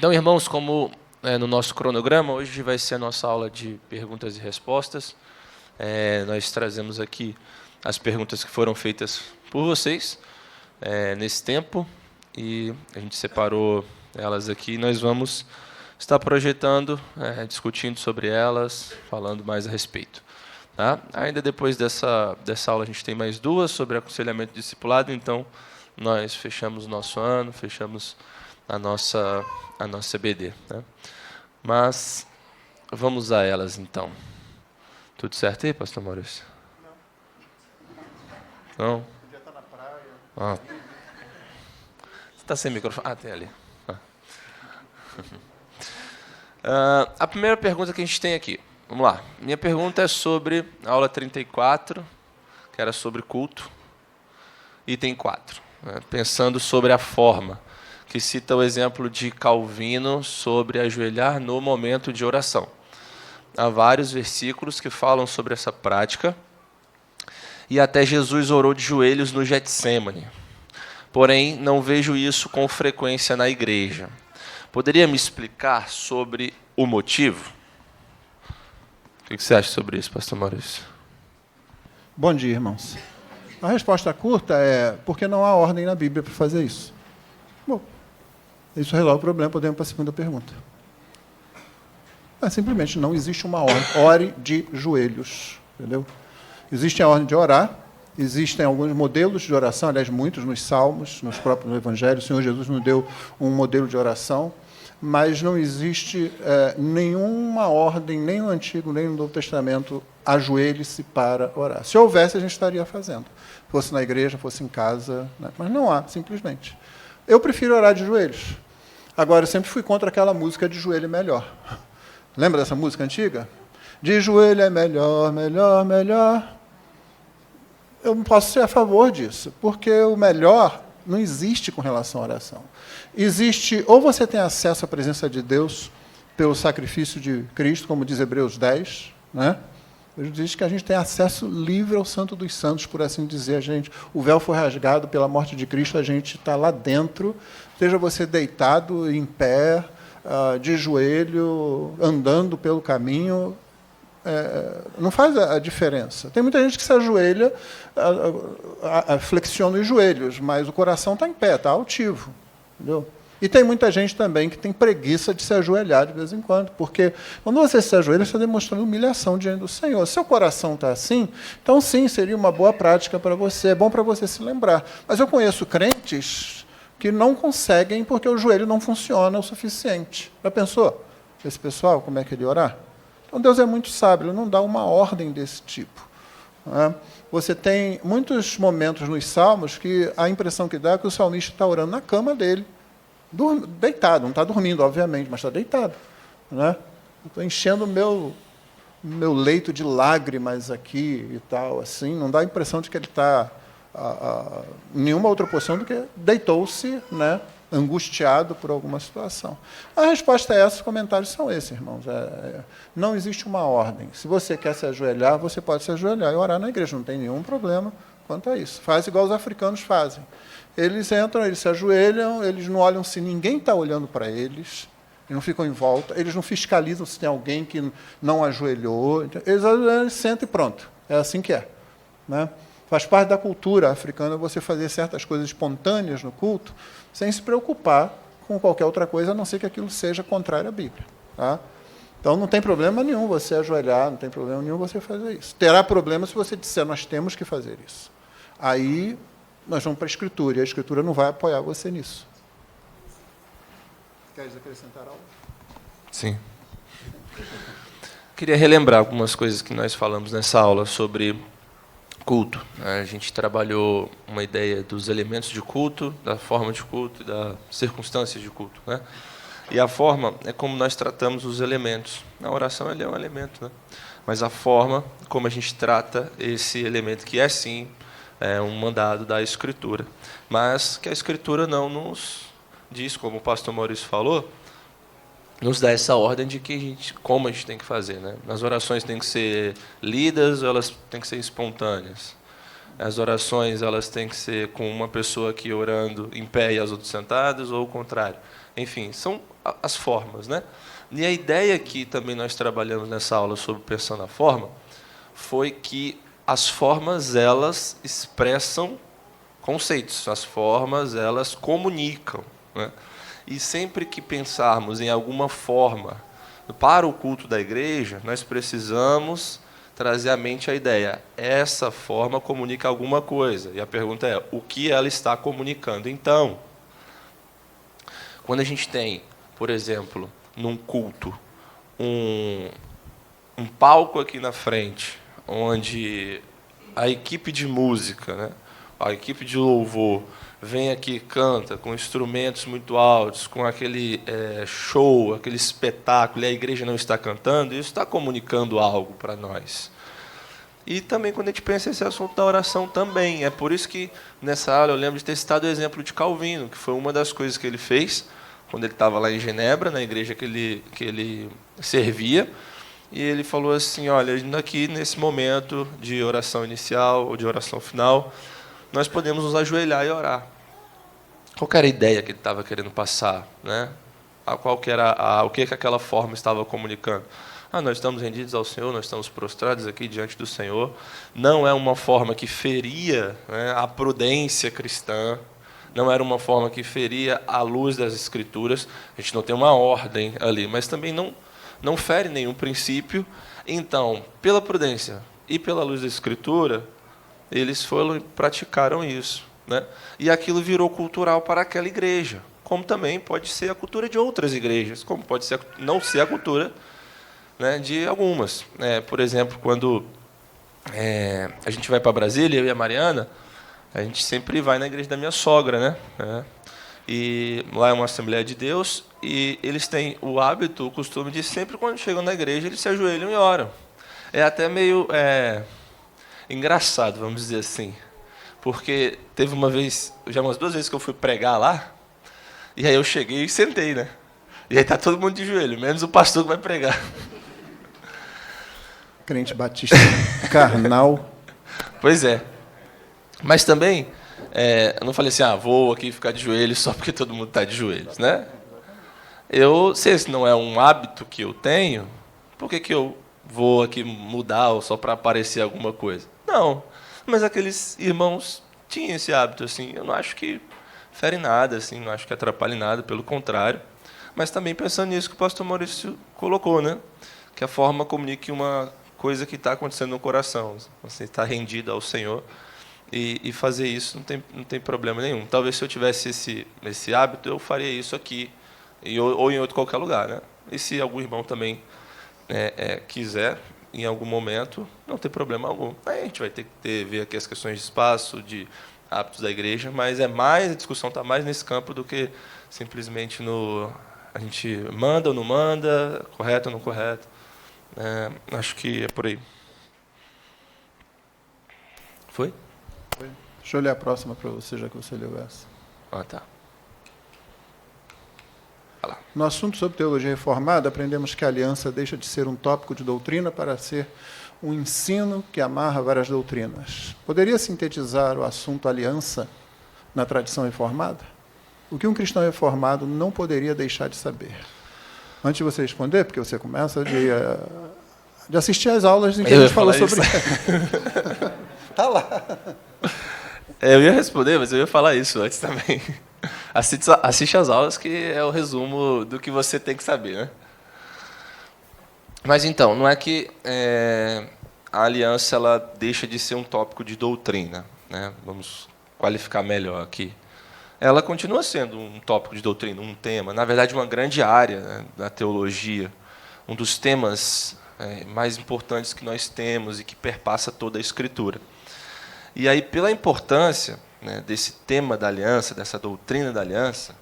Então, irmãos, como no nosso cronograma, hoje vai ser a nossa aula de perguntas e respostas. Nós trazemos aqui as perguntas que foram feitas por vocês nesse tempo, e a gente separou elas aqui e nós vamos estar projetando, discutindo sobre elas, falando mais a respeito. Tá? Ainda depois dessa aula a gente tem mais duas sobre aconselhamento discipulado, então nós fechamos o nosso ano, fechamos a nossa EBD. Né? Mas vamos a elas então. Tudo certo aí, pastor Maurício? Não? Podia estar na praia. Ah. Você está sem microfone? Ah, tem ali. A primeira pergunta que a gente tem aqui. Vamos lá. Minha pergunta é sobre a aula 34, que era sobre culto, item 4. Pensando sobre a forma, que cita o exemplo de Calvino sobre ajoelhar no momento de oração. Há vários versículos que falam sobre essa prática, e até Jesus orou de joelhos no Getsêmani. Porém, não vejo isso com frequência na igreja. Poderia me explicar sobre o motivo? O que você acha sobre isso, pastor Maurício? Bom dia, irmãos. A resposta curta é porque não há ordem na Bíblia para fazer isso. Bom, isso resolve o problema, podemos para a segunda pergunta. Simplesmente não existe uma ordem. Ore de joelhos. Entendeu? Existe a ordem de orar, existem alguns modelos de oração, aliás, muitos nos Salmos, nos próprios Evangelhos. O Senhor Jesus nos deu um modelo de oração, mas não existe nenhuma ordem, nem no Antigo, nem no Novo Testamento, ajoelhe-se para orar. Se houvesse, a gente estaria fazendo. Fosse na igreja, fosse em casa, né? Mas não há, simplesmente. Eu prefiro orar de joelhos. Agora, eu sempre fui contra aquela música de joelho é melhor. Lembra dessa música antiga? De joelho é melhor, melhor, melhor. Eu não posso ser a favor disso, porque o melhor não existe com relação à oração. Existe, ou você tem acesso à presença de Deus pelo sacrifício de Cristo, como diz Hebreus 10, né? Ele diz que a gente tem acesso livre ao Santo dos Santos, por assim dizer. O véu foi rasgado pela morte de Cristo, a gente está lá dentro, seja você deitado, em pé, de joelho, andando pelo caminho, não faz a diferença. Tem muita gente que se ajoelha, flexiona os joelhos, mas o coração está em pé, está altivo. Entendeu? E tem muita gente também que tem preguiça de se ajoelhar de vez em quando, porque quando você se ajoelha, você está demonstrando humilhação diante do Senhor. Se seu coração está assim, então sim, seria uma boa prática para você, é bom para você se lembrar. Mas eu conheço crentes que não conseguem porque o joelho não funciona o suficiente. Já pensou? Esse pessoal, como é que ele orar? Então Deus é muito sábio, ele não dá uma ordem desse tipo. Né? Você tem muitos momentos nos Salmos que a impressão que dá é que o salmista está orando na cama dele, deitado, não está dormindo, obviamente, mas está deitado. Né? Estou enchendo o meu leito de lágrimas aqui e tal, assim, não dá a impressão de que ele está em nenhuma outra posição do que deitou-se, né, angustiado por alguma situação. A resposta é essa, os comentários são esses, irmãos. Não existe uma ordem. Se você quer se ajoelhar, você pode se ajoelhar e orar na igreja, não tem nenhum problema quanto a isso. Faz igual os africanos fazem. Eles entram, eles se ajoelham, eles não olham se ninguém está olhando para eles, eles não ficam em volta, eles não fiscalizam se tem alguém que não ajoelhou. Eles sentam e pronto. É assim que é. Né? Faz parte da cultura africana você fazer certas coisas espontâneas no culto, sem se preocupar com qualquer outra coisa, a não ser que aquilo seja contrário à Bíblia. Tá? Então, não tem problema nenhum você ajoelhar, não tem problema nenhum você fazer isso. Terá problema se você disser, nós temos que fazer isso. Aí, nós vamos para a Escritura, e a Escritura não vai apoiar você nisso. Queres acrescentar algo? Sim. Queria relembrar algumas coisas que nós falamos nessa aula sobre culto. A gente trabalhou uma ideia dos elementos de culto, da forma de culto e das circunstâncias de culto. Né? E a forma é como nós tratamos os elementos. A oração ele é um elemento, né? Mas a forma como a gente trata esse elemento, que é sim um mandado da Escritura, mas que a Escritura não nos diz, como o pastor Maurício falou, nos dá essa ordem de que como a gente tem que fazer. Né? As orações têm que ser lidas, elas têm que ser espontâneas. As orações elas têm que ser com uma pessoa aqui orando em pé e as outras sentadas, ou o contrário. enfim, são as formas, né? E a ideia que também nós trabalhamos nessa aula sobre pensando a forma foi que as formas, elas expressam conceitos, as formas, elas comunicam, né? E sempre que pensarmos em alguma forma para o culto da igreja, nós precisamos trazer à mente a ideia, essa forma comunica alguma coisa. E a pergunta é, o que ela está comunicando? Então, quando a gente tem, por exemplo, num culto, um palco aqui na frente, onde a equipe de música, né, a equipe de louvor, vem aqui, canta, com instrumentos muito altos, com aquele show, aquele espetáculo, e a igreja não está cantando, isso está comunicando algo para nós. E também quando a gente pensa esse assunto da oração também. É por isso que, nessa aula, eu lembro de ter citado o exemplo de Calvino, que foi uma das coisas que ele fez, quando ele estava lá em Genebra, na igreja que ele servia, e ele falou assim, olha, aqui nesse momento de oração inicial ou de oração final, nós podemos nos ajoelhar e orar. Qual era a ideia que ele estava querendo passar, né? O que aquela forma estava comunicando? Nós estamos rendidos ao Senhor, nós estamos prostrados aqui diante do Senhor. Não é uma forma que feria, né, a prudência cristã, não era uma forma que feria a luz das Escrituras. A gente não tem uma ordem ali, mas também não fere nenhum princípio. Então, pela prudência e pela luz da Escritura, eles foram e praticaram isso, né? E aquilo virou cultural para aquela igreja, como também pode ser a cultura de outras igrejas, como pode ser, não ser a cultura, né, de algumas. Por exemplo, quando a gente vai para Brasília, eu e a Mariana, a gente sempre vai na igreja da minha sogra, né? E lá é uma Assembleia de Deus, e eles têm o hábito, o costume de sempre, quando chegam na igreja, eles se ajoelham e oram. É até meio engraçado, vamos dizer assim, porque teve uma vez, já umas 2 vezes que eu fui pregar lá, e aí eu cheguei e sentei, né? E aí está todo mundo de joelho, menos o pastor que vai pregar. Crente batista carnal. Pois é. Mas também, eu não falei assim, vou aqui ficar de joelhos só porque todo mundo está de joelhos, né? Se esse não é um hábito que eu tenho, por que eu vou aqui mudar ou só para aparecer alguma coisa? Não, mas aqueles irmãos tinham esse hábito, assim, eu não acho que fere nada, assim, não acho que atrapalhe nada, pelo contrário. Mas também pensando nisso que o pastor Maurício colocou, né? Que a forma comunique uma coisa que está acontecendo no coração. Você está rendido ao Senhor e fazer isso não tem problema nenhum. Talvez se eu tivesse esse hábito, eu faria isso aqui ou em outro qualquer lugar, né? E se algum irmão também quiser, em algum momento, não tem problema algum. Aí a gente vai ter que ver aqui as questões de espaço, de hábitos da igreja, mas a discussão está mais nesse campo do que simplesmente a gente manda ou não manda, correto ou não correto. Acho que é por aí. Foi? Foi. Deixa eu ler a próxima para você, já que você leu essa. Tá. No assunto sobre teologia reformada, aprendemos que a aliança deixa de ser um tópico de doutrina para ser um ensino que amarra várias doutrinas. Poderia sintetizar o assunto aliança na tradição reformada? O que um cristão reformado não poderia deixar de saber? Antes de você responder, porque você começa de assistir às aulas em que a gente falou sobre isso. Está lá. Eu ia responder, mas eu ia falar isso antes também. Assiste às aulas, que é o resumo do que você tem que saber, né? Mas então, não é que a aliança ela deixa de ser um tópico de doutrina, né? Vamos qualificar melhor aqui. Ela continua sendo um tópico de doutrina, um tema, na verdade, uma grande área, né, da teologia, um dos temas mais importantes que nós temos e que perpassa toda a Escritura. E aí, pela importância, né, desse tema da aliança, dessa doutrina da aliança,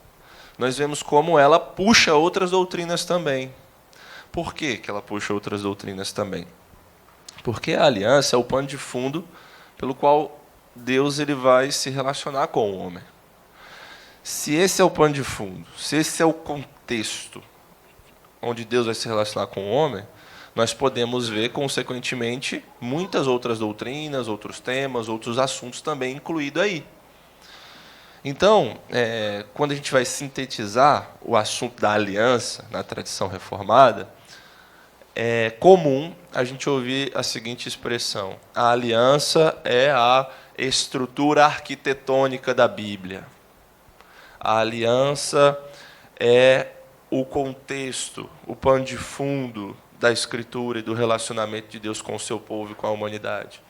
nós vemos como ela puxa outras doutrinas também. Por que ela puxa outras doutrinas também? Porque a aliança é o pano de fundo pelo qual Deus ele vai se relacionar com o homem. Se esse é o pano de fundo, se esse é o contexto onde Deus vai se relacionar com o homem, nós podemos ver, consequentemente, muitas outras doutrinas, outros temas, outros assuntos também incluídos aí. Então, quando a gente vai sintetizar o assunto da aliança na tradição reformada, é comum a gente ouvir a seguinte expressão: a aliança é a estrutura arquitetônica da Bíblia. A aliança é o contexto, o pano de fundo da Escritura e do relacionamento de Deus com o seu povo e com a humanidade.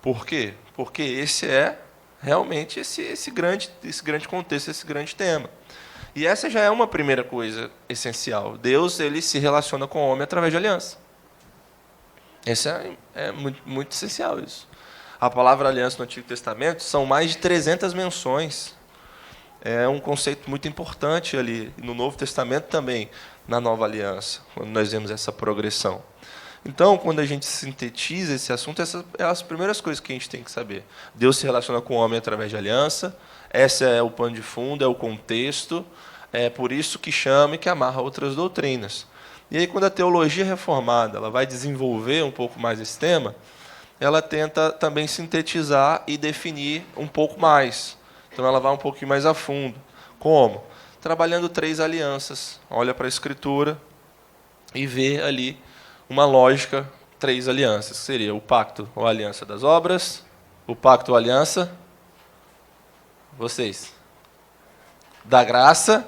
Por quê? Porque esse é realmente esse grande contexto, esse grande tema. E essa já é uma primeira coisa essencial. Deus, ele se relaciona com o homem através de aliança. Esse é muito, muito essencial isso. A palavra aliança no Antigo Testamento são mais de 300 menções. É um conceito muito importante ali. No Novo Testamento também, na Nova Aliança, quando nós vemos essa progressão. Então, quando a gente sintetiza esse assunto, essas são as primeiras coisas que a gente tem que saber. Deus se relaciona com o homem através de aliança. Esse é o pano de fundo, é o contexto. É por isso que chama e que amarra outras doutrinas. E aí, quando a teologia reformada ela vai desenvolver um pouco mais esse tema, ela tenta também sintetizar e definir um pouco mais. Então, ela vai um pouquinho mais a fundo. Como? Trabalhando 3 alianças. Olha para a Escritura e vê ali uma lógica, 3 alianças. Seria o pacto ou aliança das obras, o pacto ou aliança, vocês, da graça,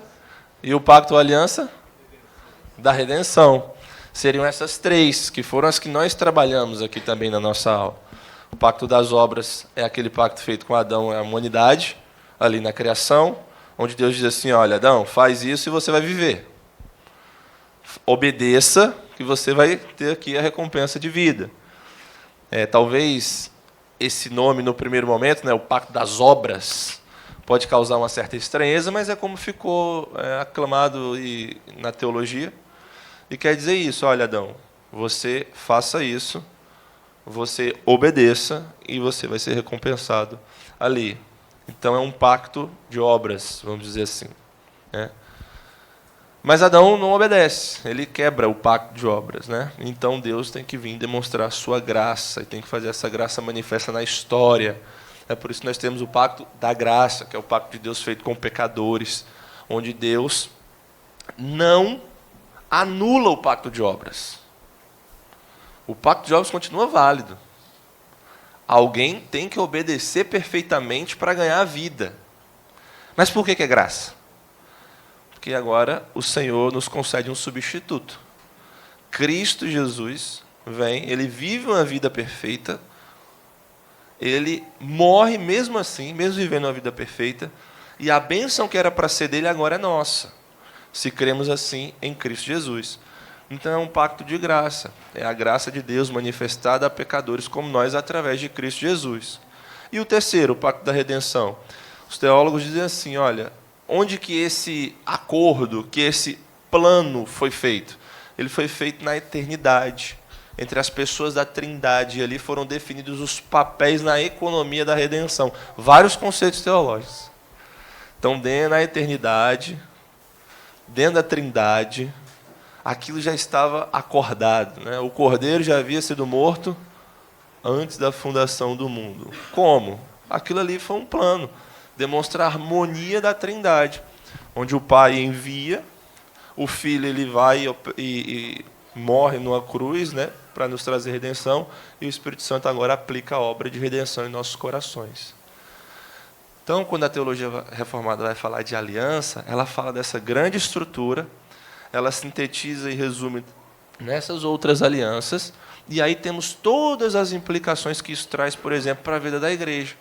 e o pacto ou aliança da redenção. Seriam essas 3, que foram as que nós trabalhamos aqui também na nossa aula. O pacto das obras é aquele pacto feito com Adão e a humanidade, ali na criação, onde Deus diz assim: olha, Adão, faz isso e você vai viver. Obedeça, que você vai ter aqui a recompensa de vida. Talvez esse nome, no primeiro momento, né, o pacto das obras, pode causar uma certa estranheza, mas é como ficou aclamado na teologia. E quer dizer isso: olha, Adão, você faça isso, você obedeça e você vai ser recompensado ali. Então é um pacto de obras, vamos dizer assim, né? Mas Adão não obedece, ele quebra o pacto de obras, né? Então Deus tem que vir demonstrar a sua graça, e tem que fazer essa graça manifesta na história. É por isso que nós temos o pacto da graça, que é o pacto de Deus feito com pecadores, onde Deus não anula o pacto de obras. O pacto de obras continua válido. Alguém tem que obedecer perfeitamente para ganhar a vida. Mas por que é graça? Porque agora o Senhor nos concede um substituto. Cristo Jesus vem, ele vive uma vida perfeita, ele morre mesmo assim, mesmo vivendo uma vida perfeita, e a bênção que era para ser dele agora é nossa, se cremos assim em Cristo Jesus. Então é um pacto de graça, é a graça de Deus manifestada a pecadores como nós através de Cristo Jesus. E o terceiro, o pacto da redenção. Os teólogos dizem assim: olha, onde que esse acordo, que esse plano foi feito? Ele foi feito na eternidade. Entre as pessoas da Trindade, ali foram definidos os papéis na economia da redenção. Vários conceitos teológicos. Então, dentro da eternidade, dentro da Trindade, aquilo já estava acordado, né? O Cordeiro já havia sido morto antes da fundação do mundo. Como? Aquilo ali foi um plano. Demonstra a harmonia da Trindade, onde o Pai envia, o Filho ele vai e morre numa cruz, né, para nos trazer redenção, e o Espírito Santo agora aplica a obra de redenção em nossos corações. Então, quando a teologia reformada vai falar de aliança, ela fala dessa grande estrutura, ela sintetiza e resume nessas outras alianças, e aí temos todas as implicações que isso traz, por exemplo, para a vida da igreja.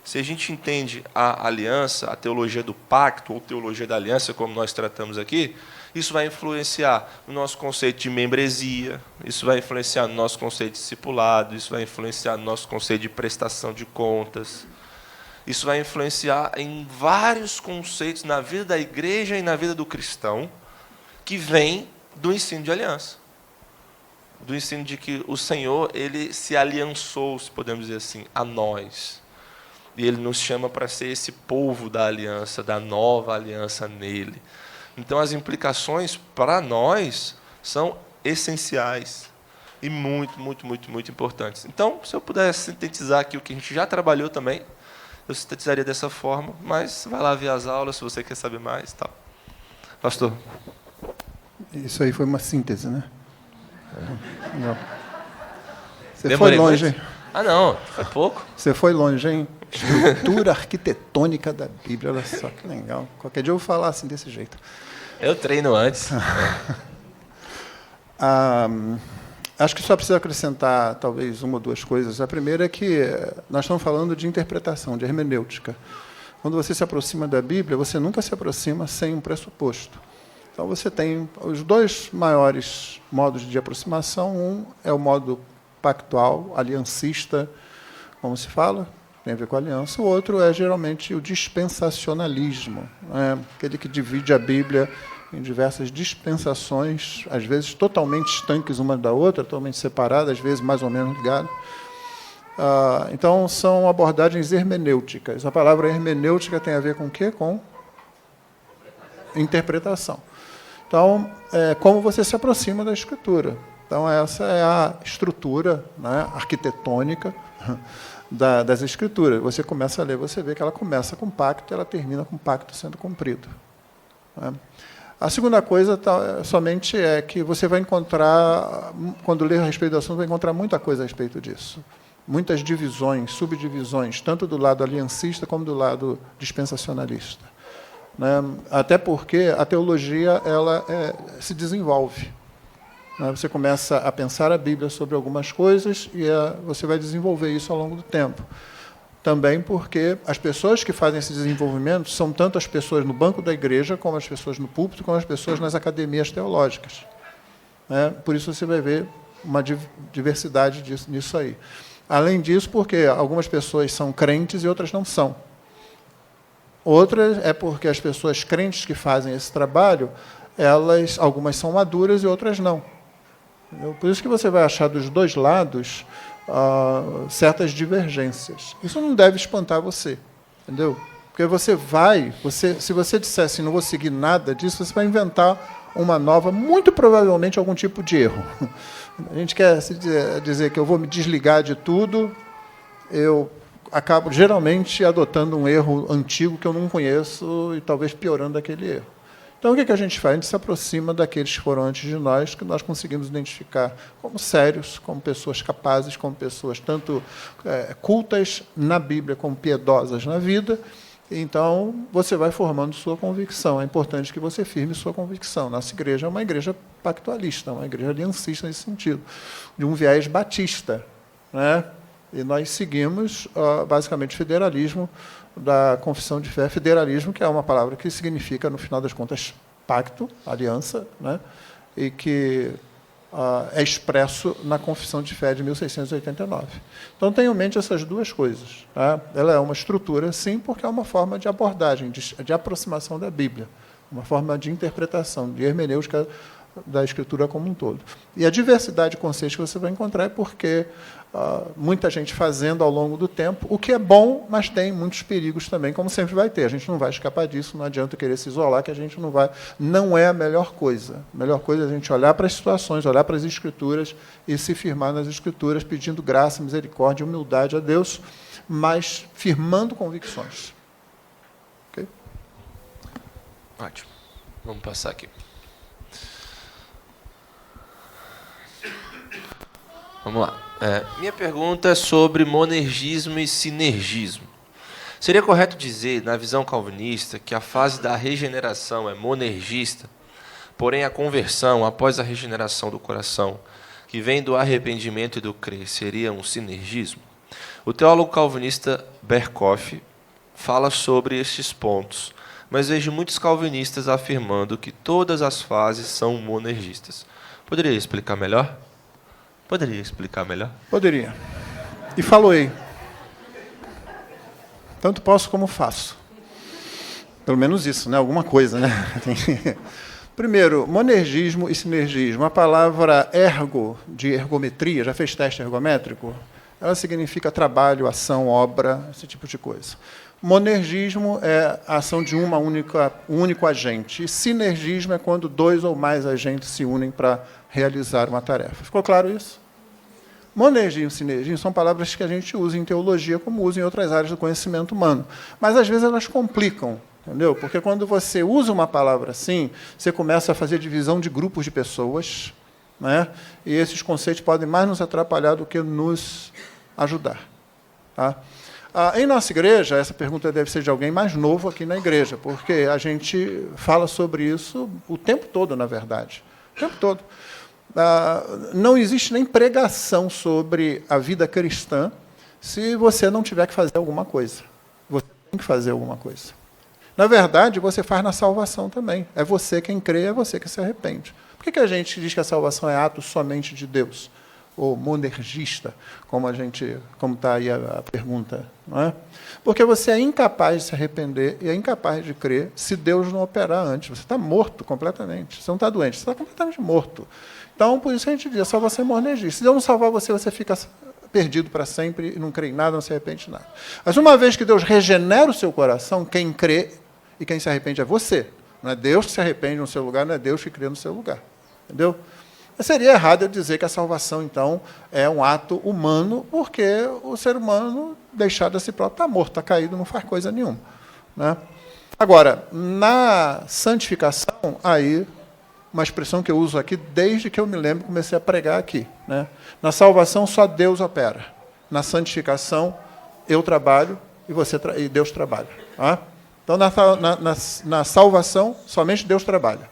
Se a gente entende a aliança, a teologia do pacto, ou teologia da aliança, como nós tratamos aqui, isso vai influenciar no nosso conceito de membresia, isso vai influenciar no nosso conceito de discipulado, isso vai influenciar no nosso conceito de prestação de contas, isso vai influenciar em vários conceitos na vida da igreja e na vida do cristão, que vem do ensino de aliança, do ensino de que o Senhor ele se aliançou, se podemos dizer assim, a nós. E ele nos chama para ser esse povo da aliança, da nova aliança nele. Então, as implicações para nós são essenciais e muito, muito, muito, muito importantes. Então, se eu puder sintetizar aqui o que a gente já trabalhou também, eu sintetizaria dessa forma, mas vai lá ver as aulas se você quer saber mais, tal. Pastor. Isso aí foi uma síntese, né? Não. Você Demorei foi longe, muito? hein? Ah, não, foi pouco. Você foi longe, hein? Estrutura arquitetônica da Bíblia, olha só que legal. Qualquer dia eu vou falar assim, desse jeito. Eu treino antes. Acho que só precisa acrescentar, talvez, uma ou duas coisas. A primeira é que nós estamos falando de interpretação, de hermenêutica. Quando você se aproxima da Bíblia, você nunca se aproxima sem um pressuposto. Então, você tem os dois maiores modos de aproximação. Um é o modo pactual, aliancista, como se fala, tem a ver com a aliança. O outro é, geralmente, o dispensacionalismo, né? Aquele que divide a Bíblia em diversas dispensações, às vezes totalmente estanques uma da outra, totalmente separadas, às vezes mais ou menos ligadas. Então, são abordagens hermenêuticas. A palavra hermenêutica tem a ver com o quê? Com interpretação. Então, como você se aproxima da Escritura. Então, essa é a estrutura, né, arquitetônica das Escrituras. Você começa a ler, você vê que ela começa com pacto e ela termina com pacto sendo cumprido. Né? A segunda coisa somente é que você vai encontrar, quando ler a respeito do assunto, vai encontrar muita coisa a respeito disso. Muitas divisões, subdivisões, tanto do lado aliancista como do lado dispensacionalista. Né? Até porque a teologia ela se desenvolve. Né? Você começa a pensar a Bíblia sobre algumas coisas e você vai desenvolver isso ao longo do tempo. Também porque as pessoas que fazem esse desenvolvimento são tanto as pessoas no banco da igreja, como as pessoas no púlpito, como as pessoas nas academias teológicas. Né? Por isso você vai ver uma diversidade nisso aí. Além disso, porque algumas pessoas são crentes e outras não são. Outras é porque as pessoas crentes que fazem esse trabalho, algumas são maduras e outras não. Por isso que você vai achar dos dois lados certas divergências. Isso não deve espantar você, entendeu? Porque se você disser assim, não vou seguir nada disso, você vai inventar uma nova, muito provavelmente algum tipo de erro. A gente quer dizer que eu vou me desligar de tudo, eu acabo geralmente adotando um erro antigo que eu não conheço e talvez piorando aquele erro. Então, o que a gente faz? A gente se aproxima daqueles que foram antes de nós, que nós conseguimos identificar como sérios, como pessoas capazes, como pessoas tanto cultas na Bíblia como piedosas na vida. Então, você vai formando sua convicção. É importante que você firme sua convicção. Nossa igreja é uma igreja pactualista, uma igreja aliancista nesse sentido, de um viés batista, né? E nós seguimos, basicamente, o federalismo da confissão de fé, federalismo, que é uma palavra que significa, no final das contas, pacto, aliança, né? E que é expresso na confissão de fé de 1689. Então, tenha em mente essas duas coisas. Tá? Ela é uma estrutura, sim, porque é uma forma de abordagem, de aproximação da Bíblia, uma forma de interpretação, de hermenêutica da Escritura como um todo. E a diversidade de conceitos que você vai encontrar é porque muita gente fazendo ao longo do tempo, o que é bom, mas tem muitos perigos também, como sempre vai ter. A gente não vai escapar disso, não adianta querer se isolar, que a gente não vai. Não é a melhor coisa. A melhor coisa é a gente olhar para as situações, olhar para as Escrituras e se firmar nas Escrituras, pedindo graça, misericórdia e humildade a Deus, mas firmando convicções. Ok? Ótimo. Vamos passar aqui. Vamos lá. Minha pergunta é sobre monergismo e sinergismo. Seria correto dizer, na visão calvinista, que a fase da regeneração é monergista, porém a conversão, após a regeneração do coração, que vem do arrependimento e do crer, seria um sinergismo? O teólogo calvinista Berkhoff fala sobre estes pontos, mas vejo muitos calvinistas afirmando que todas as fases são monergistas. Poderia explicar melhor? Poderia explicar melhor? Poderia. E faloei. Tanto posso como faço. Pelo menos isso, né? Alguma coisa, né? Primeiro, monergismo e sinergismo. A palavra ergo, de ergometria, já fez teste ergométrico? Ela significa trabalho, ação, obra, esse tipo de coisa. Monergismo é a ação de um único agente. E sinergismo é quando dois ou mais agentes se unem para realizar uma tarefa. Ficou claro isso? Monergismo e sinergismo são palavras que a gente usa em teologia, como usa em outras áreas do conhecimento humano. Mas, às vezes, elas complicam, entendeu? Porque quando você usa uma palavra assim, você começa a fazer divisão de grupos de pessoas, né? E esses conceitos podem mais nos atrapalhar do que nos ajudar. Tá? Em nossa igreja, essa pergunta deve ser de alguém mais novo aqui na igreja, porque a gente fala sobre isso o tempo todo, na verdade. O tempo todo. Não existe nem pregação sobre a vida cristã se você não tiver que fazer alguma coisa. Você tem que fazer alguma coisa. Na verdade, você faz na salvação também. É você quem crê, é você que se arrepende. Por que a gente diz que a salvação é ato somente de Deus? Ou monergista, como está aí a pergunta. Não é? Porque você é incapaz de se arrepender e é incapaz de crer se Deus não operar antes. Você está morto completamente. Você não está doente, você está completamente morto. Então, por isso que a gente diz, a salvação é monergista. Se Deus não salvar você, você fica perdido para sempre, e não crê em nada, não se arrepende de nada. Mas uma vez que Deus regenera o seu coração, quem crê e quem se arrepende é você. Não é Deus que se arrepende no seu lugar, não é Deus que crê no seu lugar. Entendeu? Mas seria errado eu dizer que a salvação, então, é um ato humano, porque o ser humano, deixado a si próprio, está morto, está caído, não faz coisa nenhuma. Né? Agora, na santificação, aí, uma expressão que eu uso aqui desde que eu me lembro, comecei a pregar aqui. Né? Na salvação, só Deus opera. Na santificação, eu trabalho e Deus trabalha. Tá? Então, na salvação, somente Deus trabalha.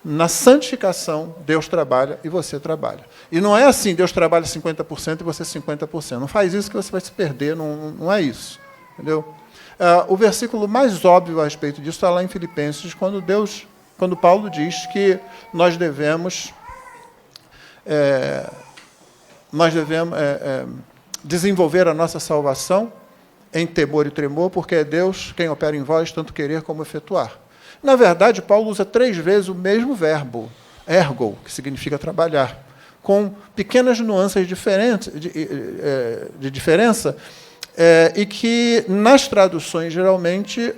Na santificação, Deus trabalha e você trabalha. E não é assim, Deus trabalha 50% e você 50%. Não faz isso que você vai se perder, não é isso. Entendeu? O versículo mais óbvio a respeito disso está lá em Filipenses, quando Paulo diz que nós devemos desenvolver a nossa salvação em temor e tremor, porque é Deus quem opera em vós, tanto querer como efetuar. Na verdade, Paulo usa 3 vezes o mesmo verbo, ergo, que significa trabalhar, com pequenas nuances de diferença, e que, nas traduções, geralmente,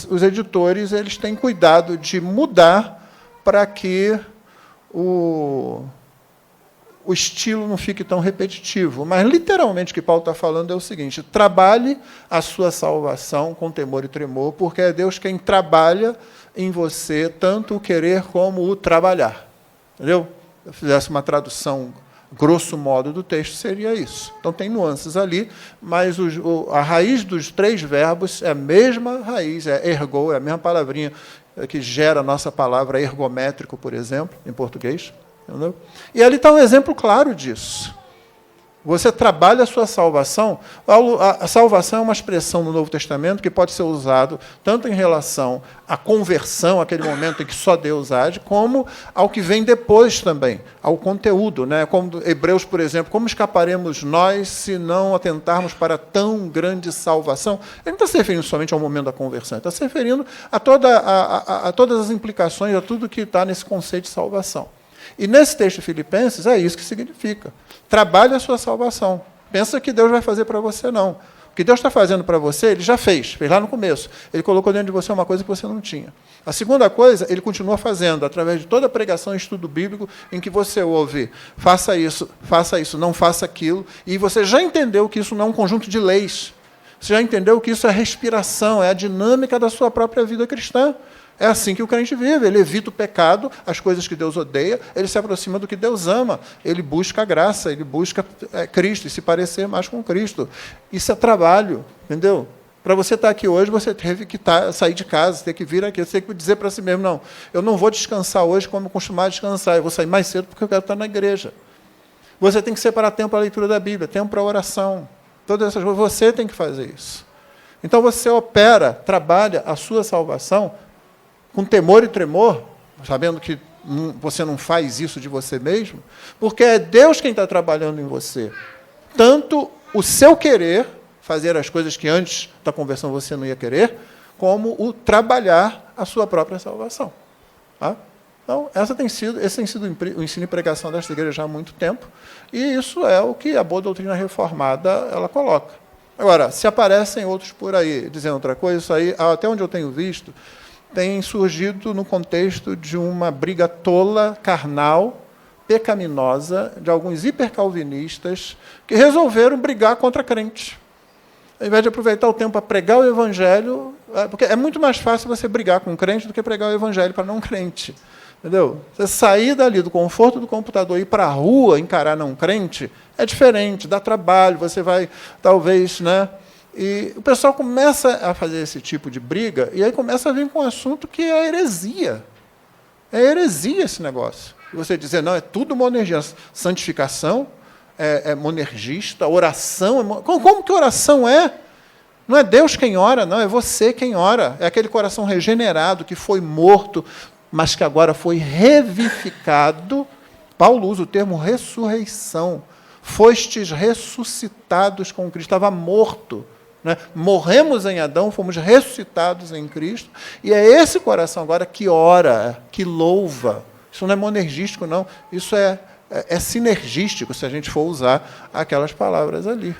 os editores eles têm cuidado de mudar para que o estilo não fique tão repetitivo. Mas, literalmente, o que Paulo está falando é o seguinte: trabalhe a sua salvação com temor e tremor, porque é Deus quem trabalha em você, tanto o querer como o trabalhar. Entendeu? Se eu fizesse uma tradução grosso modo do texto, seria isso. Então, tem nuances ali, mas a raiz dos 3 verbos é a mesma raiz, é ergo, é a mesma palavrinha que gera a nossa palavra ergométrico, por exemplo, em português. Entendeu? E ali está um exemplo claro disso. Você trabalha a sua salvação. A salvação é uma expressão no Novo Testamento que pode ser usado tanto em relação à conversão, aquele momento em que só Deus age, como ao que vem depois também, ao conteúdo. Né? Como Hebreus, por exemplo, como escaparemos nós se não atentarmos para tão grande salvação? Ele não está se referindo somente ao momento da conversão, ele está se referindo a todas as implicações, a tudo que está nesse conceito de salvação. E nesse texto de Filipenses é isso que significa. Trabalhe a sua salvação. Pensa que Deus vai fazer para você, não. O que Deus está fazendo para você, Ele já fez lá no começo. Ele colocou dentro de você uma coisa que você não tinha. A segunda coisa, Ele continua fazendo, através de toda a pregação e estudo bíblico, em que você ouve, faça isso, não faça aquilo, e você já entendeu que isso não é um conjunto de leis. Você já entendeu que isso é respiração, é a dinâmica da sua própria vida cristã. É assim que o crente vive, ele evita o pecado, as coisas que Deus odeia, ele se aproxima do que Deus ama, ele busca a graça, ele busca Cristo, e se parecer mais com Cristo. Isso é trabalho, entendeu? Para você estar aqui hoje, você teve que sair de casa, você tem que vir aqui, você tem que dizer para si mesmo, não, eu não vou descansar hoje como eu costumava descansar, eu vou sair mais cedo porque eu quero estar na igreja. Você tem que separar tempo para a leitura da Bíblia, tempo para a oração, todas essas coisas, você tem que fazer isso. Então você opera, trabalha a sua salvação com temor e tremor, sabendo que você não faz isso de você mesmo, porque é Deus quem está trabalhando em você. Tanto o seu querer, fazer as coisas que antes da conversão você não ia querer, como o trabalhar a sua própria salvação. Tá? Então, esse tem sido o ensino e pregação desta igreja já há muito tempo, e isso é o que a boa doutrina reformada ela coloca. Agora, se aparecem outros por aí dizendo outra coisa, isso aí, até onde eu tenho visto, tem surgido no contexto de uma briga tola, carnal, pecaminosa de alguns hipercalvinistas que resolveram brigar contra crentes. Ao invés de aproveitar o tempo para pregar o evangelho, porque é muito mais fácil você brigar com um crente do que pregar o evangelho para não crente. Entendeu? Você sair dali do conforto do computador e ir para a rua encarar não crente é diferente, dá trabalho, você vai, talvez, né? E o pessoal começa a fazer esse tipo de briga, e aí começa a vir com um assunto que é heresia. É heresia esse negócio. E você dizer, não, é tudo monergia. Santificação é monergista, oração é... Como que oração é? Não é Deus quem ora, não, é você quem ora. É aquele coração regenerado que foi morto, mas que agora foi revivificado. Paulo usa o termo ressurreição. Fostes ressuscitados com Cristo. Estava morto. Né? Morremos em Adão, fomos ressuscitados em Cristo. E é esse coração agora que ora, que louva. Isso não é monergístico, não. Isso é sinergístico, se a gente for usar aquelas palavras ali.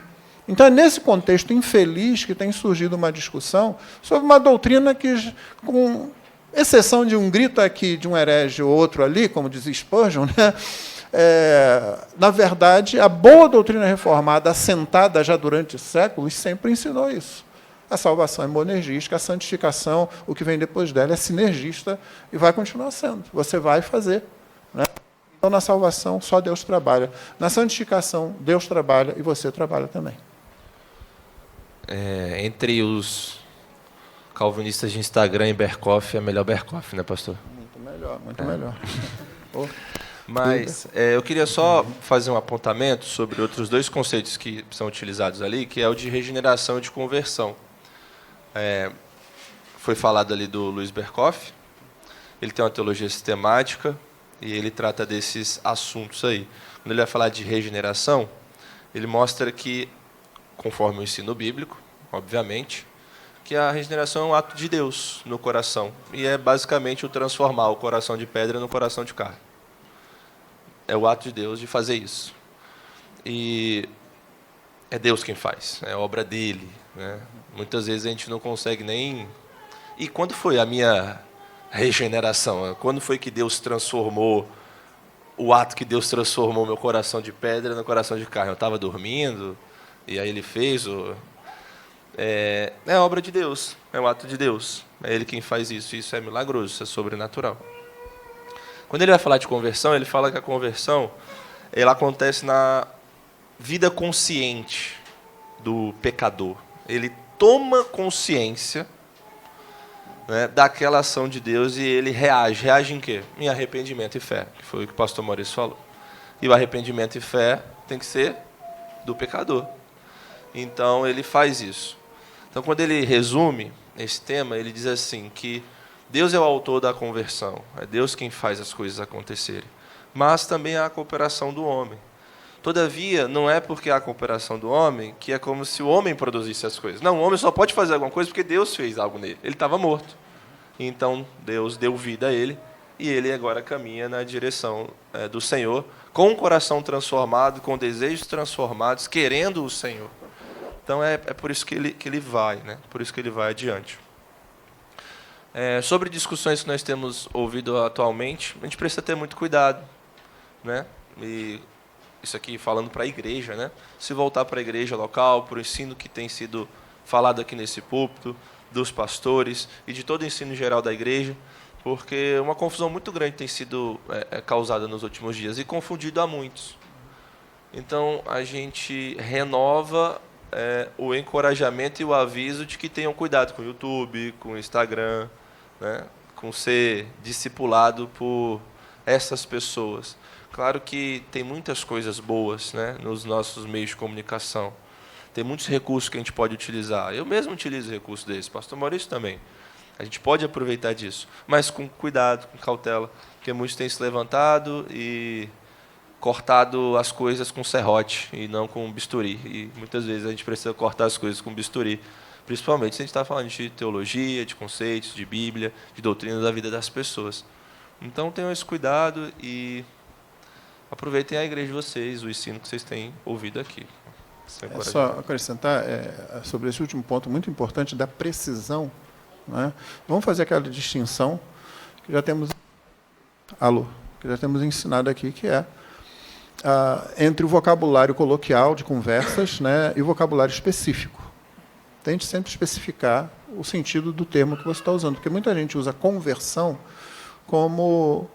Então, é nesse contexto infeliz que tem surgido uma discussão sobre uma doutrina que, com exceção de um grito aqui, de um herege ou outro ali, como diz Spurgeon, né? Na verdade, a boa doutrina reformada, assentada já durante séculos, sempre ensinou isso. A salvação é monergística, a santificação, o que vem depois dela, é sinergista e vai continuar sendo. Você vai fazer. Né? Então, na salvação, só Deus trabalha. Na santificação, Deus trabalha e você trabalha também. Entre os calvinistas de Instagram e Berkoff, é melhor Berkoff, né, pastor? Muito melhor, muito melhor. Mas eu queria só fazer um apontamento sobre outros dois conceitos que são utilizados ali, que é o de regeneração e de conversão. Foi falado ali do Luiz Berkoff, ele tem uma teologia sistemática e ele trata desses assuntos aí. Quando ele vai falar de regeneração, ele mostra que, conforme o ensino bíblico, obviamente, que a regeneração é um ato de Deus no coração, e é basicamente o transformar o coração de pedra no coração de carne. É o ato de Deus de fazer isso. E é Deus quem faz, é obra dele. Né? Muitas vezes a gente não consegue nem... E quando foi a minha regeneração? Quando foi que Deus transformou, o ato que Deus transformou meu coração de pedra no coração de carne? Eu estava dormindo, e aí ele fez... É obra de Deus, é um ato de Deus. É Ele quem faz isso, e isso é milagroso, isso é sobrenatural. Quando ele vai falar de conversão, ele fala que a conversão ela acontece na vida consciente do pecador. Ele toma consciência, né, daquela ação de Deus e ele reage. Reage em quê? Em arrependimento e fé, que foi o que o pastor Maurício falou. E o arrependimento e fé tem que ser do pecador. Então, ele faz isso. Então, quando ele resume esse tema, ele diz assim, que Deus é o autor da conversão, é Deus quem faz as coisas acontecerem, mas também há a cooperação do homem. Todavia, não é porque há a cooperação do homem que é como se o homem produzisse as coisas. Não, o homem só pode fazer alguma coisa porque Deus fez algo nele. Ele estava morto. Então, Deus deu vida a ele, e ele agora caminha na direção do Senhor, com um coração transformado, com desejos transformados, querendo o Senhor. Então, é por isso que ele vai, né? Por isso que ele vai adiante. Sobre discussões que nós temos ouvido atualmente, a gente precisa ter muito cuidado, né? E isso aqui falando para a igreja, né? Se voltar para a igreja local, para o ensino que tem sido falado aqui nesse púlpito, dos pastores e de todo o ensino geral da igreja, porque uma confusão muito grande tem sido causada nos últimos dias e confundido a muitos. Então, a gente renova o encorajamento e o aviso de que tenham cuidado com o YouTube, com o Instagram, né, com ser discipulado por essas pessoas. Claro que tem muitas coisas boas, né, nos nossos meios de comunicação. Tem muitos recursos que a gente pode utilizar. Eu mesmo utilizo recursos desses, pastor Maurício também. A gente pode aproveitar disso, mas com cuidado, com cautela, porque muitos têm se levantado e cortado as coisas com serrote e não com bisturi. E muitas vezes a gente precisa cortar as coisas com bisturi, principalmente se a gente está falando de teologia, de conceitos, de Bíblia, de doutrina da vida das pessoas. Então tenham esse cuidado e aproveitem a igreja de vocês, o ensino que vocês têm ouvido aqui. Só acrescentar sobre esse último ponto muito importante da precisão, né? Vamos fazer aquela distinção que já temos. Alô, que já temos ensinado aqui, que é entre o vocabulário coloquial de conversas, né, e o vocabulário específico. Tente sempre especificar o sentido do termo que você está usando, porque muita gente usa conversão como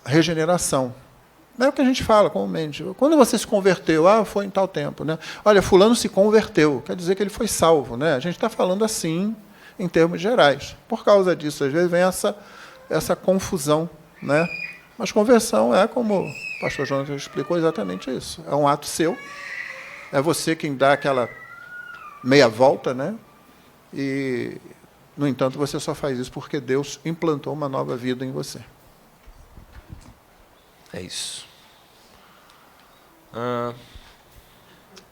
regeneração. Não é o que a gente fala comumente. Quando você se converteu, foi em tal tempo, né? Olha, fulano se converteu, quer dizer que ele foi salvo, né? A gente está falando assim em termos gerais. Por causa disso, às vezes vem essa confusão, né? Mas conversão é, como o pastor Jonas explicou, exatamente isso. É um ato seu, é você quem dá aquela meia volta, né? E, no entanto, você só faz isso porque Deus implantou uma nova vida em você. É isso.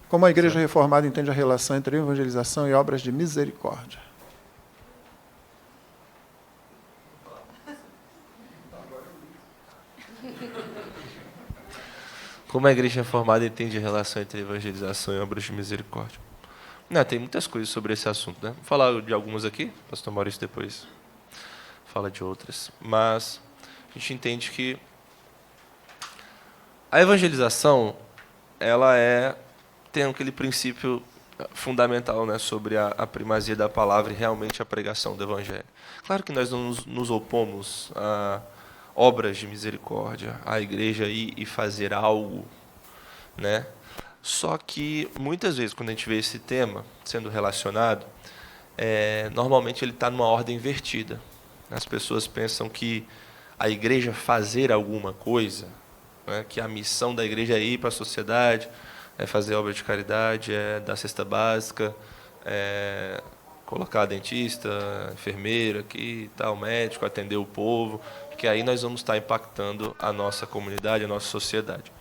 Como a Igreja Reformada entende a relação entre evangelização e obras de misericórdia? Como a Igreja Reformada entende a relação entre evangelização e obras de misericórdia? Não, tem muitas coisas sobre esse assunto, né? Vou falar de algumas aqui, o pastor Maurício depois fala de outras. Mas a gente entende que a evangelização, ela tem aquele princípio fundamental, né, sobre a primazia da palavra e realmente a pregação do evangelho. Claro que nós não nos opomos a obras de misericórdia, a igreja ir e fazer algo, né? Só que muitas vezes quando a gente vê esse tema sendo relacionado, normalmente ele está numa ordem invertida. As pessoas pensam que a igreja fazer alguma coisa, né, que a missão da igreja é ir para a sociedade, é fazer obra de caridade, é dar cesta básica, é colocar dentista, enfermeira aqui, tal, médico, atender o povo, que aí nós vamos estar impactando a nossa comunidade, a nossa sociedade.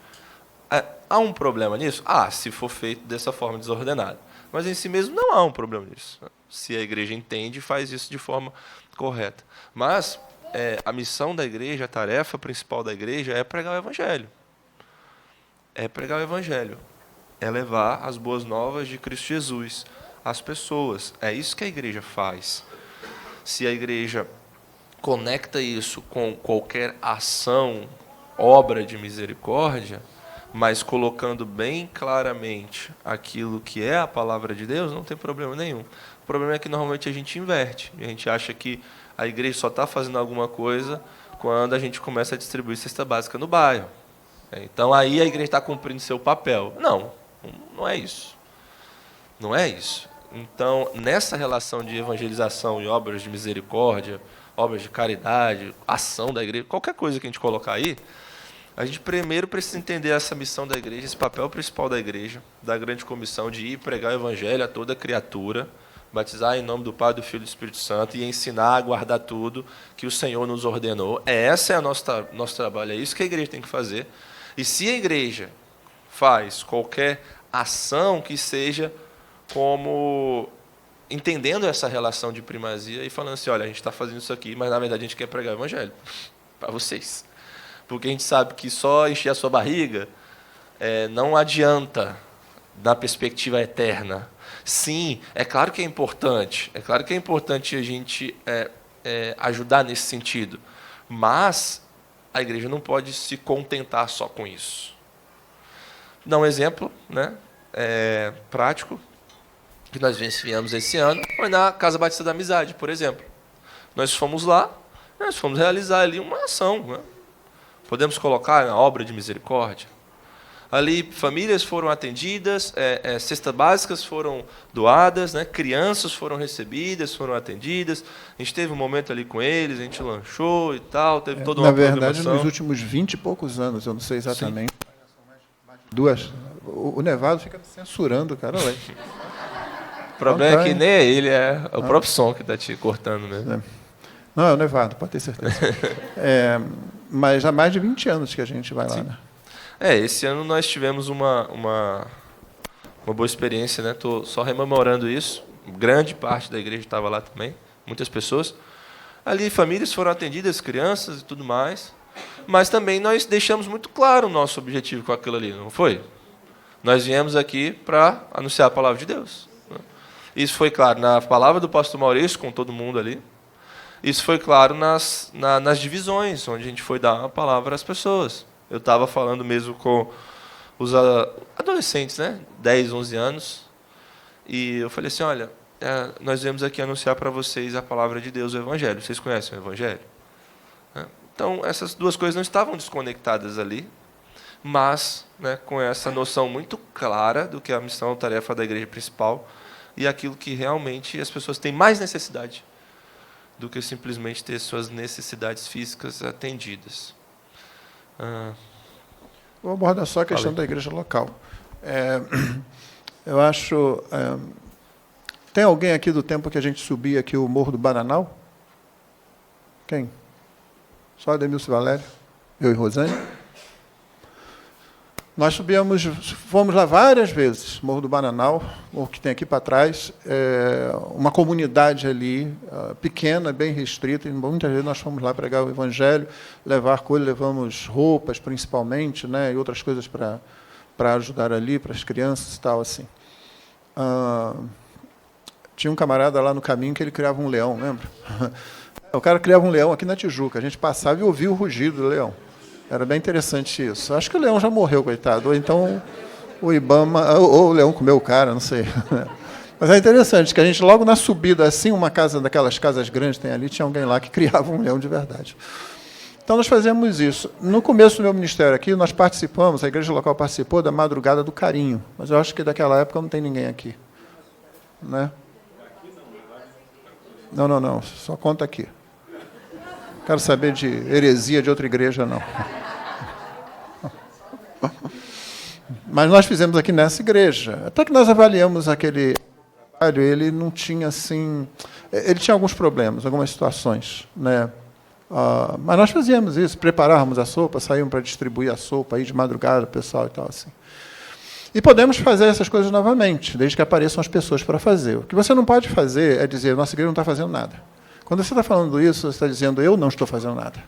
Há um problema nisso? Se for feito dessa forma desordenada. Mas em si mesmo não há um problema nisso, se a igreja entende e faz isso de forma correta. Mas a missão da igreja, a tarefa principal da igreja é pregar o evangelho. É pregar o evangelho. É levar as boas novas de Cristo Jesus às pessoas. É isso que a igreja faz. Se a igreja conecta isso com qualquer ação, obra de misericórdia, mas colocando bem claramente aquilo que é a palavra de Deus, não tem problema nenhum. O problema é que normalmente a gente inverte. A gente acha que a igreja só está fazendo alguma coisa quando a gente começa a distribuir cesta básica no bairro. Então aí a igreja está cumprindo seu papel. Não é isso. Não é isso. Então, nessa relação de evangelização e obras de misericórdia, obras de caridade, ação da igreja, qualquer coisa que a gente colocar aí, a gente primeiro precisa entender essa missão da igreja, esse papel principal da igreja, da grande comissão de ir pregar o evangelho a toda criatura, batizar em nome do Pai, do Filho e do Espírito Santo e ensinar a guardar tudo que o Senhor nos ordenou. Esse é o nosso trabalho, é isso que a igreja tem que fazer. E se a igreja faz qualquer ação que seja como entendendo essa relação de primazia e falando assim, olha, a gente está fazendo isso aqui, mas na verdade a gente quer pregar o evangelho para vocês. Porque a gente sabe que só encher a sua barriga não adianta na perspectiva eterna. Sim, é claro que é importante a gente ajudar nesse sentido, mas a igreja não pode se contentar só com isso. Vou dar um exemplo, né, prático, que nós viemos esse ano, foi na Casa Batista da Amizade, por exemplo. Nós fomos lá, nós fomos realizar ali uma ação, né? Podemos colocar na obra de misericórdia. Ali, famílias foram atendidas, cestas básicas foram doadas, né? Crianças foram recebidas, foram atendidas. A gente teve um momento ali com eles, a gente lanchou e tal, teve toda uma programação. Na verdade, nos últimos 20 e poucos anos, eu não sei exatamente. Sim. O Nevado fica censurando, cara. O problema é que nem ele, é o próprio som que está te cortando mesmo. Não, é o Nevado, pode ter certeza. Mas há mais de 20 anos que a gente vai lá, né? Esse ano nós tivemos uma boa experiência, né? Estou só rememorando isso. Grande parte da igreja estava lá também, muitas pessoas. Ali famílias foram atendidas, crianças e tudo mais. Mas também nós deixamos muito claro o nosso objetivo com aquilo ali, não foi? Nós viemos aqui para anunciar a palavra de Deus. Isso foi claro na palavra do pastor Maurício, com todo mundo ali. Isso foi claro nas divisões, onde a gente foi dar a palavra às pessoas. Eu estava falando mesmo com os adolescentes, né? 10, 11 anos, e eu falei assim, olha, nós viemos aqui anunciar para vocês a palavra de Deus, o Evangelho. Vocês conhecem o Evangelho? Então, essas duas coisas não estavam desconectadas ali, mas, né, com essa noção muito clara do que é a missão, a tarefa da igreja principal e aquilo que realmente as pessoas têm mais necessidade do que simplesmente ter suas necessidades físicas atendidas. Vou abordar só a questão da igreja local. Eu acho... tem alguém aqui do tempo que a gente subia aqui o Morro do Bananal? Quem? Só Ademilson Valério? Eu e Rosane? Nós subíamos, fomos lá várias vezes, Morro do Bananal, o que tem aqui para trás, uma comunidade ali, pequena, bem restrita, e muitas vezes nós fomos lá pregar o Evangelho, levar coisas, levamos roupas, principalmente, né, e outras coisas para ajudar ali, para as crianças e tal, assim. Tinha um camarada lá no caminho que ele criava um leão, lembra? O cara criava um leão aqui na Tijuca, a gente passava e ouvia o rugido do leão. Era bem interessante isso. Acho que o leão já morreu, coitado. Ou então o Ibama, ou o leão comeu o cara, não sei. Mas é interessante que a gente, logo na subida, assim, uma casa daquelas casas grandes tem ali, tinha alguém lá que criava um leão de verdade. Então, nós fazemos isso. No começo do meu ministério aqui, nós participamos, a igreja local participou da Madrugada do Carinho. Mas eu acho que daquela época não tem ninguém aqui. Né? Não. Só conta aqui. Não quero saber de heresia de outra igreja, não. Mas nós fizemos aqui nessa igreja. Até que nós avaliamos aquele trabalho, ele não tinha, assim... Ele tinha alguns problemas, algumas situações, né? Mas nós fazíamos isso, preparávamos a sopa, saímos para distribuir a sopa aí de madrugada, pessoal e tal, assim. E podemos fazer essas coisas novamente, desde que apareçam as pessoas para fazer. O que você não pode fazer é dizer, nossa igreja não está fazendo nada. Quando você está falando isso, você está dizendo, eu não estou fazendo nada.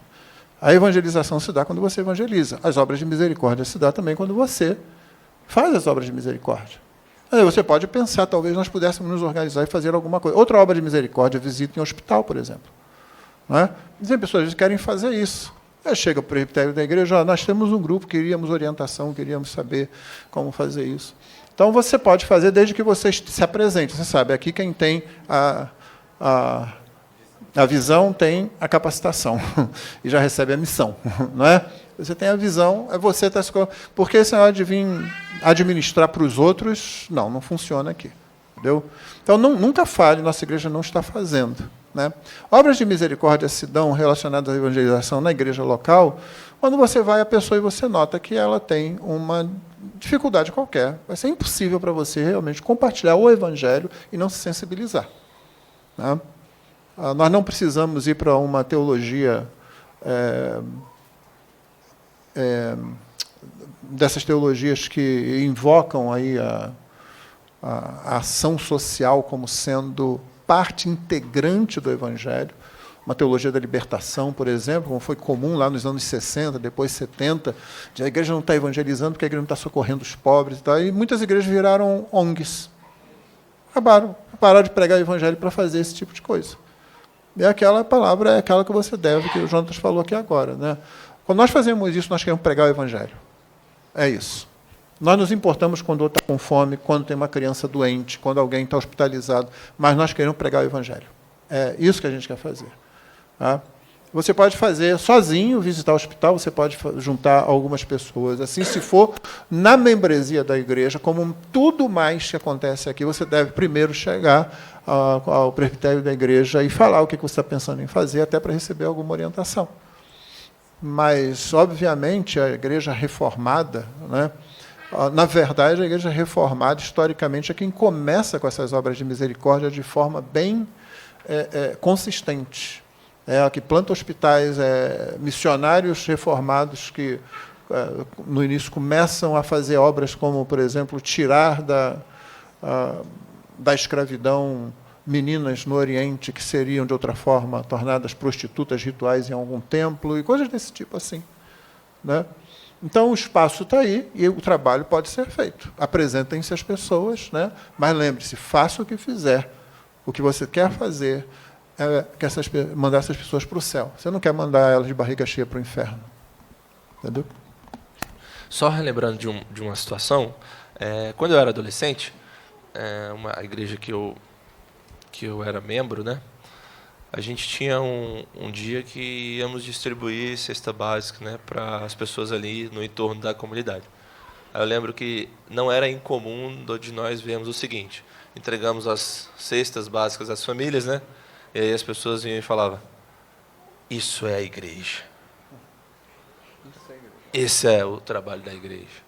A evangelização se dá quando você evangeliza. As obras de misericórdia se dá também quando você faz as obras de misericórdia. Aí você pode pensar, talvez nós pudéssemos nos organizar e fazer alguma coisa. Outra obra de misericórdia, visita em hospital, por exemplo. Não é? Tem pessoas que querem fazer isso. Aí chega o presbitério da igreja, nós temos um grupo, queríamos orientação, queríamos saber como fazer isso. Então, você pode fazer desde que você se apresente. Você sabe, aqui quem tem a visão tem a capacitação e já recebe a missão, não é? Você tem a visão, é você está se... Porque esse negócio de vir administrar para os outros, não funciona aqui, entendeu? Então, nunca fale, nossa igreja não está fazendo, né? Obras de misericórdia se dão relacionadas à evangelização na igreja local, quando você vai à pessoa e você nota que ela tem uma dificuldade qualquer. Vai ser impossível para você realmente compartilhar o evangelho e não se sensibilizar, né? Nós não precisamos ir para uma teologia dessas teologias que invocam aí a ação social como sendo parte integrante do Evangelho. Uma teologia da libertação, por exemplo, como foi comum lá nos anos 60, depois 70, de a igreja não está evangelizando porque a igreja não está socorrendo os pobres. E muitas igrejas viraram ONGs. Pararam de pregar o Evangelho para fazer esse tipo de coisa. E aquela palavra é aquela que você deve, que o Jonas falou aqui agora, né? Quando nós fazemos isso, nós queremos pregar o Evangelho. É isso. Nós nos importamos quando o outro está com fome, quando tem uma criança doente, quando alguém está hospitalizado, mas nós queremos pregar o Evangelho. É isso que a gente quer fazer. Tá? Você pode fazer sozinho, visitar o hospital, você pode juntar algumas pessoas. Assim, se for na membresia da igreja, como tudo mais que acontece aqui, você deve primeiro chegar ao presbitério da igreja e falar o que você está pensando em fazer, até para receber alguma orientação. Mas, obviamente, a igreja reformada, né? Na verdade, a igreja reformada, historicamente, é quem começa com essas obras de misericórdia de forma bem consistente. É a que planta hospitais, missionários reformados que, no início, começam a fazer obras como, por exemplo, tirar da escravidão meninas no Oriente que seriam, de outra forma, tornadas prostitutas rituais em algum templo, e coisas desse tipo assim, né? Então, o espaço está aí e o trabalho pode ser feito. Apresentem-se as pessoas, né? Mas lembre-se, faça o que fizer, o que você quer fazer, quer mandar essas pessoas para o céu. Você não quer mandar elas de barriga cheia para o inferno. Entendeu? Só relembrando de uma situação, quando eu era adolescente, a igreja que eu era membro, né, a gente tinha um dia que íamos distribuir cesta básica, né, para as pessoas ali no entorno da comunidade. Aí eu lembro que não era incomum de nós vermos o seguinte: entregamos as cestas básicas às famílias, né, e aí as pessoas vinham e falavam: isso é a igreja. Esse é o trabalho da igreja.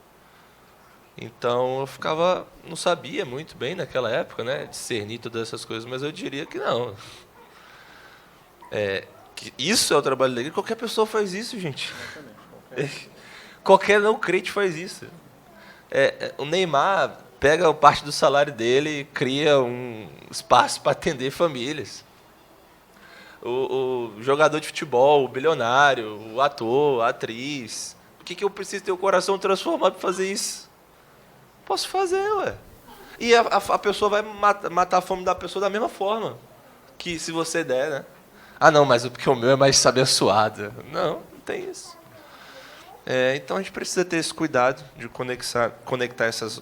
Então eu não sabia muito bem naquela época, né, discernir todas essas coisas, mas eu diria que não. Que isso é o trabalho da igreja. Qualquer pessoa faz isso, gente. Qualquer não crente faz isso. O Neymar pega parte do salário dele e cria um espaço para atender famílias. O jogador de futebol, o bilionário, o ator, a atriz. Por que eu preciso ter o coração transformado para fazer isso? Posso fazer, ué. E a pessoa vai matar a fome da pessoa da mesma forma que se você der, né? Ah, não, mas porque o meu é mais abençoado. Não tem isso. Então a gente precisa ter esse cuidado de conectar essas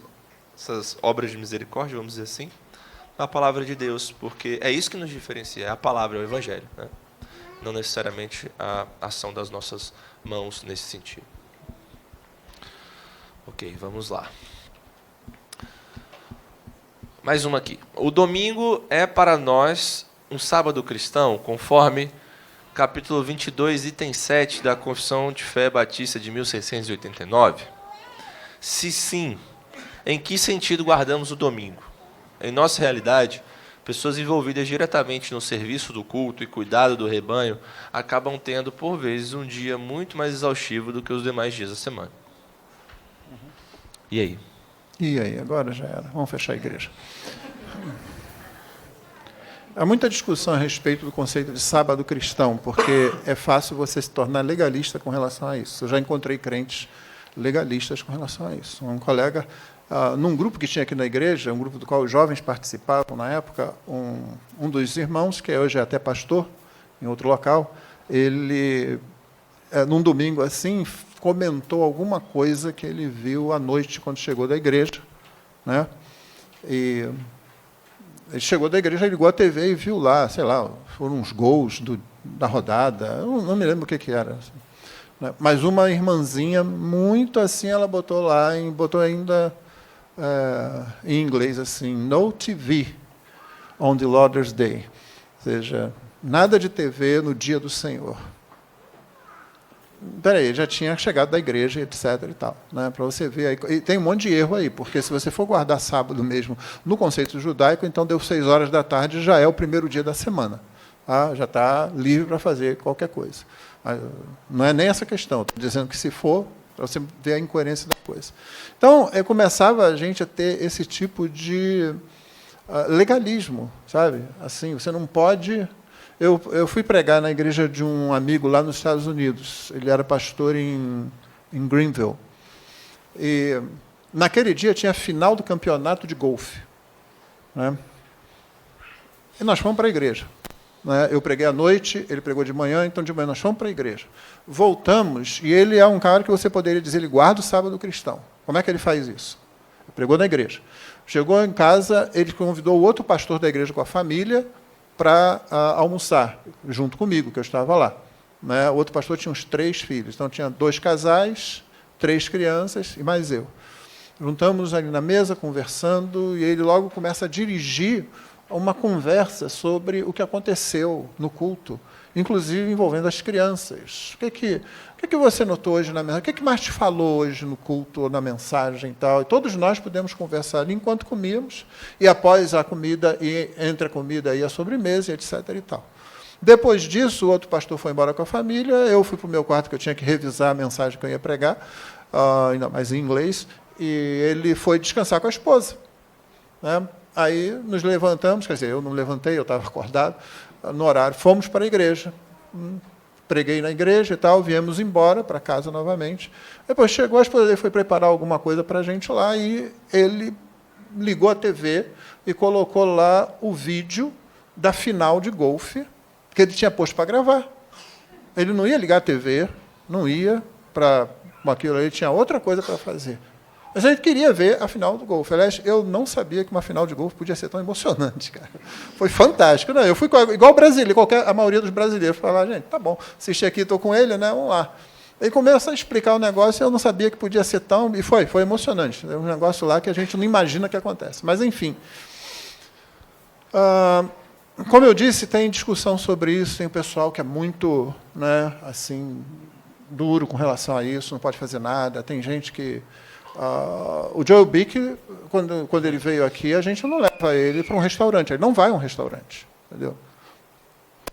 obras de misericórdia, vamos dizer assim, na palavra de Deus, porque é isso que nos diferencia, é a palavra, é o Evangelho, né? Não necessariamente a ação das nossas mãos nesse sentido. Ok, vamos lá. Mais uma aqui. O domingo é para nós um sábado cristão, conforme capítulo 22, item 7 da Confissão de Fé Batista de 1689? Se sim, em que sentido guardamos o domingo? Em nossa realidade, pessoas envolvidas diretamente no serviço do culto e cuidado do rebanho acabam tendo, por vezes, um dia muito mais exaustivo do que os demais dias da semana. E aí? E aí? Agora já era. Vamos fechar a igreja. Há muita discussão a respeito do conceito de sábado cristão, porque é fácil você se tornar legalista com relação a isso. Eu já encontrei crentes legalistas com relação a isso. Um colega, num grupo que tinha aqui na igreja, um grupo do qual os jovens participavam na época, um dos irmãos, que hoje é até pastor, em outro local, ele, num domingo assim, comentou alguma coisa que ele viu à noite quando chegou da igreja, né? E ele chegou da igreja, ligou a TV e viu lá, sei lá, foram uns gols da rodada, eu não me lembro o que era. Assim, né? Mas uma irmãzinha, muito assim, ela botou lá, botou ainda em inglês assim, no TV on the Lord's Day. Ou seja, nada de TV no dia do Senhor. Peraí, já tinha chegado da igreja, etc. e tal, né? Para você ver aí. E tem um monte de erro aí, porque se você for guardar sábado mesmo no conceito judaico, então deu 6 horas da tarde, já é o primeiro dia da semana. Tá? Já está livre para fazer qualquer coisa. Não é nem essa questão, estou dizendo que se for, para você ver a incoerência da coisa. Então, começava a gente a ter esse tipo de legalismo, sabe? Assim, você não pode... Eu fui pregar na igreja de um amigo lá nos Estados Unidos. Ele era pastor em Greenville. E naquele dia tinha a final do campeonato de golfe, né? E nós fomos para a igreja, né? Eu preguei à noite, ele pregou de manhã, então de manhã nós fomos para a igreja. Voltamos, e ele é um cara que você poderia dizer, ele guarda o sábado cristão. Como é que ele faz isso? Ele pregou na igreja. Chegou em casa, ele convidou o outro pastor da igreja com a família para almoçar, junto comigo, que eu estava lá. Né? O outro pastor tinha uns 3 filhos, então tinha 2 casais, 3 crianças e mais eu. Juntamos ali na mesa, conversando, e ele logo começa a dirigir uma conversa sobre o que aconteceu no culto, inclusive envolvendo as crianças. O que você notou hoje na mensagem? O que mais te falou hoje no culto ou na mensagem e tal? E todos nós pudemos conversar ali enquanto comíamos, e após a comida, e entre a comida e a sobremesa, etc. e tal. Depois disso, o outro pastor foi embora com a família, eu fui para o meu quarto, que eu tinha que revisar a mensagem que eu ia pregar, ainda mais em inglês, e ele foi descansar com a esposa. Né? Aí nos levantamos, quer dizer, eu não levantei, eu estava acordado, no horário, fomos para a igreja. Preguei na igreja e tal, viemos embora para casa novamente. Depois chegou, a esposa dele foi preparar alguma coisa para a gente lá, e ele ligou a TV e colocou lá o vídeo da final de golfe, que ele tinha posto para gravar. Ele não ia ligar a TV, não ia para aquilo, ele tinha outra coisa para fazer. Mas a gente queria ver a final do golfe. Aliás, eu não sabia que uma final de golfe podia ser tão emocionante, cara. Foi fantástico. Não, eu fui igual brasileiro, a maioria dos brasileiros. Falar, gente, tá bom, assisti aqui, estou com ele, né? Vamos lá. Ele começa a explicar o negócio e eu não sabia que podia ser tão... E foi emocionante. É um negócio lá que a gente não imagina que acontece. Mas, enfim. Como eu disse, tem discussão sobre isso, tem o pessoal que é muito, né, assim, duro com relação a isso, não pode fazer nada. Tem gente que... o Joe Bick, quando ele veio aqui, a gente não leva ele para um restaurante. Ele não vai a um restaurante. Entendeu?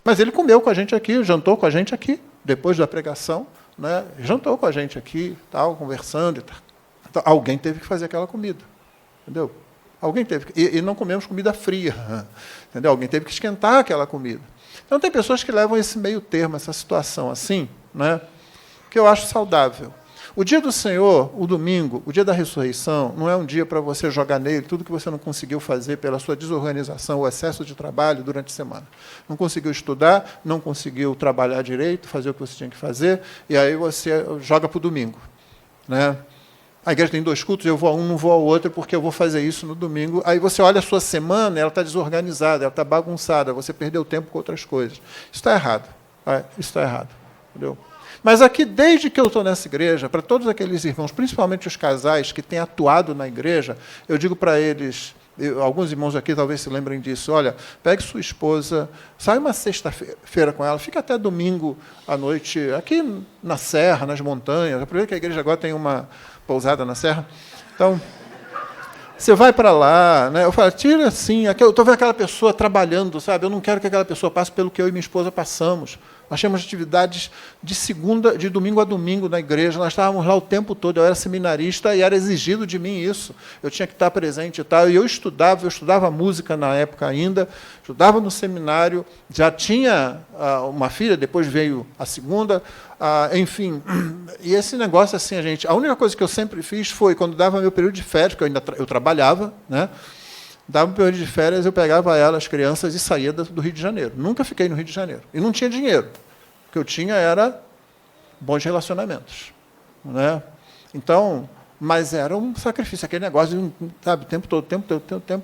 Mas ele comeu com a gente aqui, jantou com a gente aqui, depois da pregação, né, jantou com a gente aqui, tal, conversando. E tal. Então, alguém teve que fazer aquela comida. Entendeu? Alguém teve que, e não comemos comida fria. Entendeu? Alguém teve que esquentar aquela comida. Então, tem pessoas que levam esse meio termo, essa situação assim, né, que eu acho saudável. O dia do Senhor, o domingo, o dia da ressurreição, não é um dia para você jogar nele tudo que você não conseguiu fazer pela sua desorganização ou excesso de trabalho durante a semana. Não conseguiu estudar, não conseguiu trabalhar direito, fazer o que você tinha que fazer, e aí você joga para o domingo. Né? A igreja tem 2 cultos, eu vou a um, não vou ao outro, porque eu vou fazer isso no domingo. Aí você olha a sua semana, ela está desorganizada, ela está bagunçada, você perdeu tempo com outras coisas. Isso está errado. Isso está errado. Entendeu? Mas aqui, desde que eu estou nessa igreja, para todos aqueles irmãos, principalmente os casais que têm atuado na igreja, eu digo para eles, alguns irmãos aqui talvez se lembrem disso, olha, pegue sua esposa, sai uma sexta-feira com ela, fica até domingo à noite, aqui na serra, nas montanhas, aproveita que a igreja agora tem uma pousada na serra, então... Você vai para lá, né? Eu falo, tira assim, eu estou vendo aquela pessoa trabalhando, sabe? Eu não quero que aquela pessoa passe pelo que eu e minha esposa passamos. Nós tínhamos atividades de domingo a domingo na igreja, nós estávamos lá o tempo todo, eu era seminarista e era exigido de mim isso. Eu tinha que estar presente e tal. E eu estudava música na época ainda, estudava no seminário, já tinha uma filha, depois veio a segunda, enfim. E esse negócio assim, a única coisa que eu sempre fiz foi, quando dava meu período de férias, porque eu trabalhava, né? Dava um período de férias, eu pegava as crianças, e saía do Rio de Janeiro. Nunca fiquei no Rio de Janeiro. E não tinha dinheiro. O que eu tinha era bons relacionamentos. Né? Então, mas era um sacrifício, aquele negócio, sabe, o tempo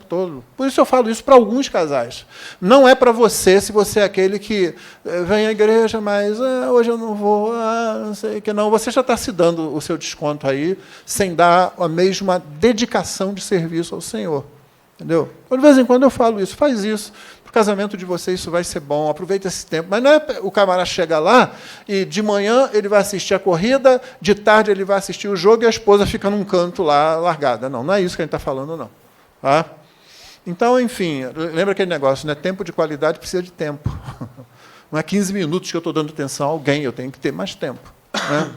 todo. Por isso eu falo isso para alguns casais. Não é para você, se você é aquele que vem à igreja, mas hoje eu não vou, não sei que não. Você já está se dando o seu desconto aí, sem dar a mesma dedicação de serviço ao Senhor. Entendeu? De vez em quando eu falo isso, faz isso, para o casamento de vocês isso vai ser bom, aproveita esse tempo. Mas não é o camarada chega lá e de manhã ele vai assistir a corrida, de tarde ele vai assistir o jogo e a esposa fica num canto lá largada. Não é isso que a gente está falando, não. Tá? Então, enfim, lembra aquele negócio, né? Tempo de qualidade precisa de tempo. Não é 15 minutos que eu estou dando atenção a alguém, eu tenho que ter mais tempo. Né?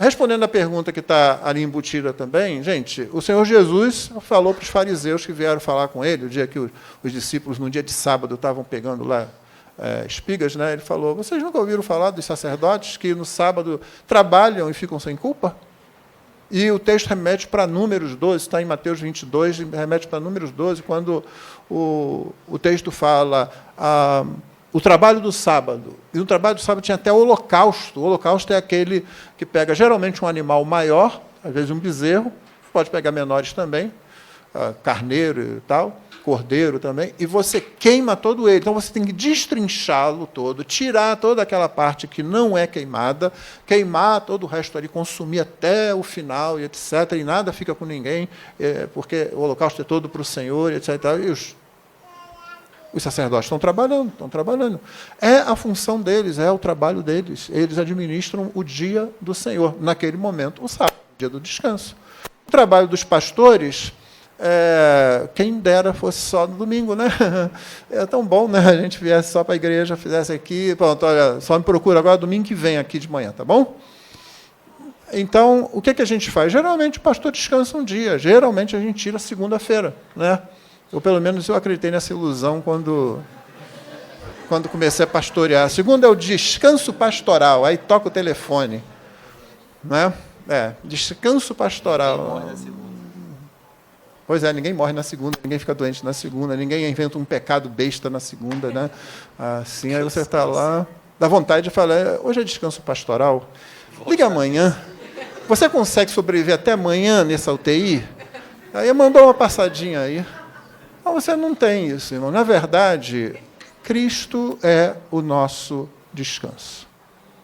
Respondendo à pergunta que está ali embutida também, gente, o Senhor Jesus falou para os fariseus que vieram falar com ele, o dia que os discípulos, no dia de sábado, estavam pegando lá espigas, né? Ele falou, vocês nunca ouviram falar dos sacerdotes que no sábado trabalham e ficam sem culpa? E o texto remete para Números 12, está em Mateus 22, remete para Números 12, quando o texto fala... o trabalho do sábado. E no trabalho do sábado tinha até o holocausto. O holocausto é aquele que pega geralmente um animal maior, às vezes um bezerro, pode pegar menores também, carneiro e tal, cordeiro também, e você queima todo ele. Então você tem que destrinchá-lo todo, tirar toda aquela parte que não é queimada, queimar todo o resto ali, consumir até o final, e etc. E nada fica com ninguém, porque o holocausto é todo para o Senhor, etc. E os sacerdotes estão trabalhando. É a função deles, é o trabalho deles. Eles administram o dia do Senhor, naquele momento, o sábado, o dia do descanso. O trabalho dos pastores, quem dera fosse só no domingo, né? É tão bom, né? A gente viesse só para a igreja, fizesse aqui, pronto, olha, só me procura agora domingo que vem aqui de manhã, tá bom? Então, o que a gente faz? Geralmente o pastor descansa um dia, geralmente a gente tira segunda-feira, né? Ou pelo menos eu acreditei nessa ilusão quando comecei a pastorear. Segundo é o descanso pastoral, aí toca o telefone. Né? Descanso pastoral. Pois é, ninguém morre na segunda, ninguém fica doente na segunda, ninguém inventa um pecado besta na segunda, né? Assim, aí você está lá, dá vontade de falar, hoje é descanso pastoral, liga amanhã. Você consegue sobreviver até amanhã nessa UTI? Aí mandou uma passadinha aí. Não, você não tem isso, irmão. Na verdade, Cristo é o nosso descanso.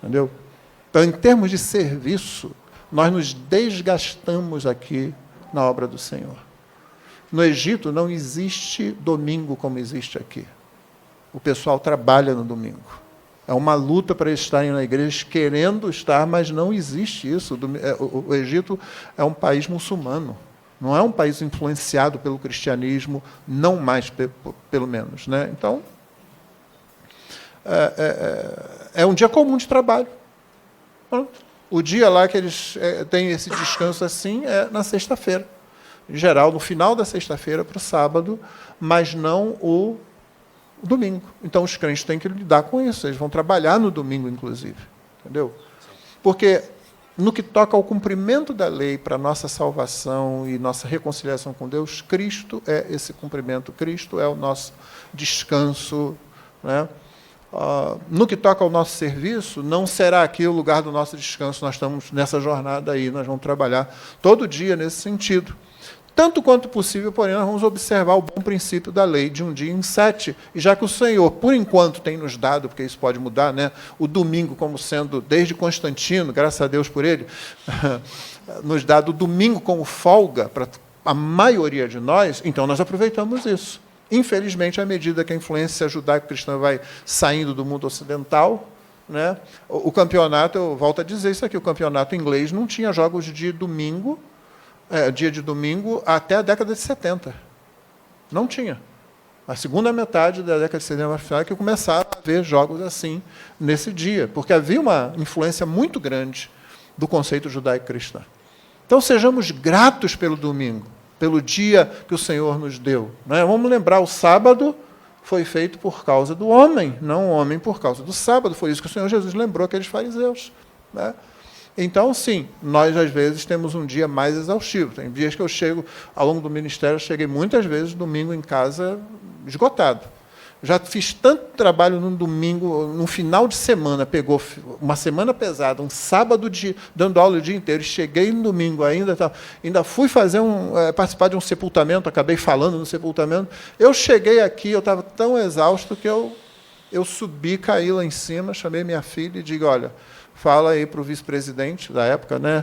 Entendeu? Então, em termos de serviço, nós nos desgastamos aqui na obra do Senhor. No Egito não existe domingo como existe aqui. O pessoal trabalha no domingo. É uma luta para eles estarem na igreja, querendo estar, mas não existe isso. O Egito é um país muçulmano. Não é um país influenciado pelo cristianismo, não mais, pelo menos. Né? Então, é um dia comum de trabalho. O dia lá que eles têm esse descanso assim é na sexta-feira. Em geral, no final da sexta-feira para o sábado, mas não o domingo. Então, os crentes têm que lidar com isso. Eles vão trabalhar no domingo, inclusive. Entendeu? Porque, no que toca ao cumprimento da lei para a nossa salvação e nossa reconciliação com Deus, Cristo é esse cumprimento. Cristo é o nosso descanso. Né? No que toca ao nosso serviço, não será aqui o lugar do nosso descanso. Nós estamos nessa jornada aí, nós vamos trabalhar todo dia nesse sentido. Tanto quanto possível, porém, nós vamos observar o bom princípio da lei de um dia em 7. E já que o Senhor, por enquanto, tem nos dado, porque isso pode mudar, né, o domingo como sendo, desde Constantino, graças a Deus por ele, nos dado o domingo como folga para a maioria de nós, então nós aproveitamos isso. Infelizmente, à medida que a influência judaico-cristã vai saindo do mundo ocidental, né, o campeonato, eu volto a dizer isso aqui, o campeonato inglês não tinha jogos de domingo, dia de domingo, até a década de 70. Não tinha. A segunda metade da década de 70 que começaram a ver jogos assim, nesse dia, porque havia uma influência muito grande do conceito judaico-cristão. Então, sejamos gratos pelo domingo, pelo dia que o Senhor nos deu. Né? Vamos lembrar, o sábado foi feito por causa do homem, não o homem por causa do sábado. Foi isso que o Senhor Jesus lembrou aqueles fariseus. Né? Então, sim, nós, às vezes, temos um dia mais exaustivo. Tem dias que eu chego, ao longo do ministério, eu cheguei muitas vezes, domingo em casa, esgotado. Já fiz tanto trabalho no domingo, no final de semana, pegou uma semana pesada, um sábado dando aula o dia inteiro, e cheguei no domingo ainda fui participar de um sepultamento, acabei falando no sepultamento. Eu cheguei aqui, eu estava tão exausto que eu subi, caí lá em cima, chamei minha filha e digo, olha, fala aí para o vice-presidente da época, né?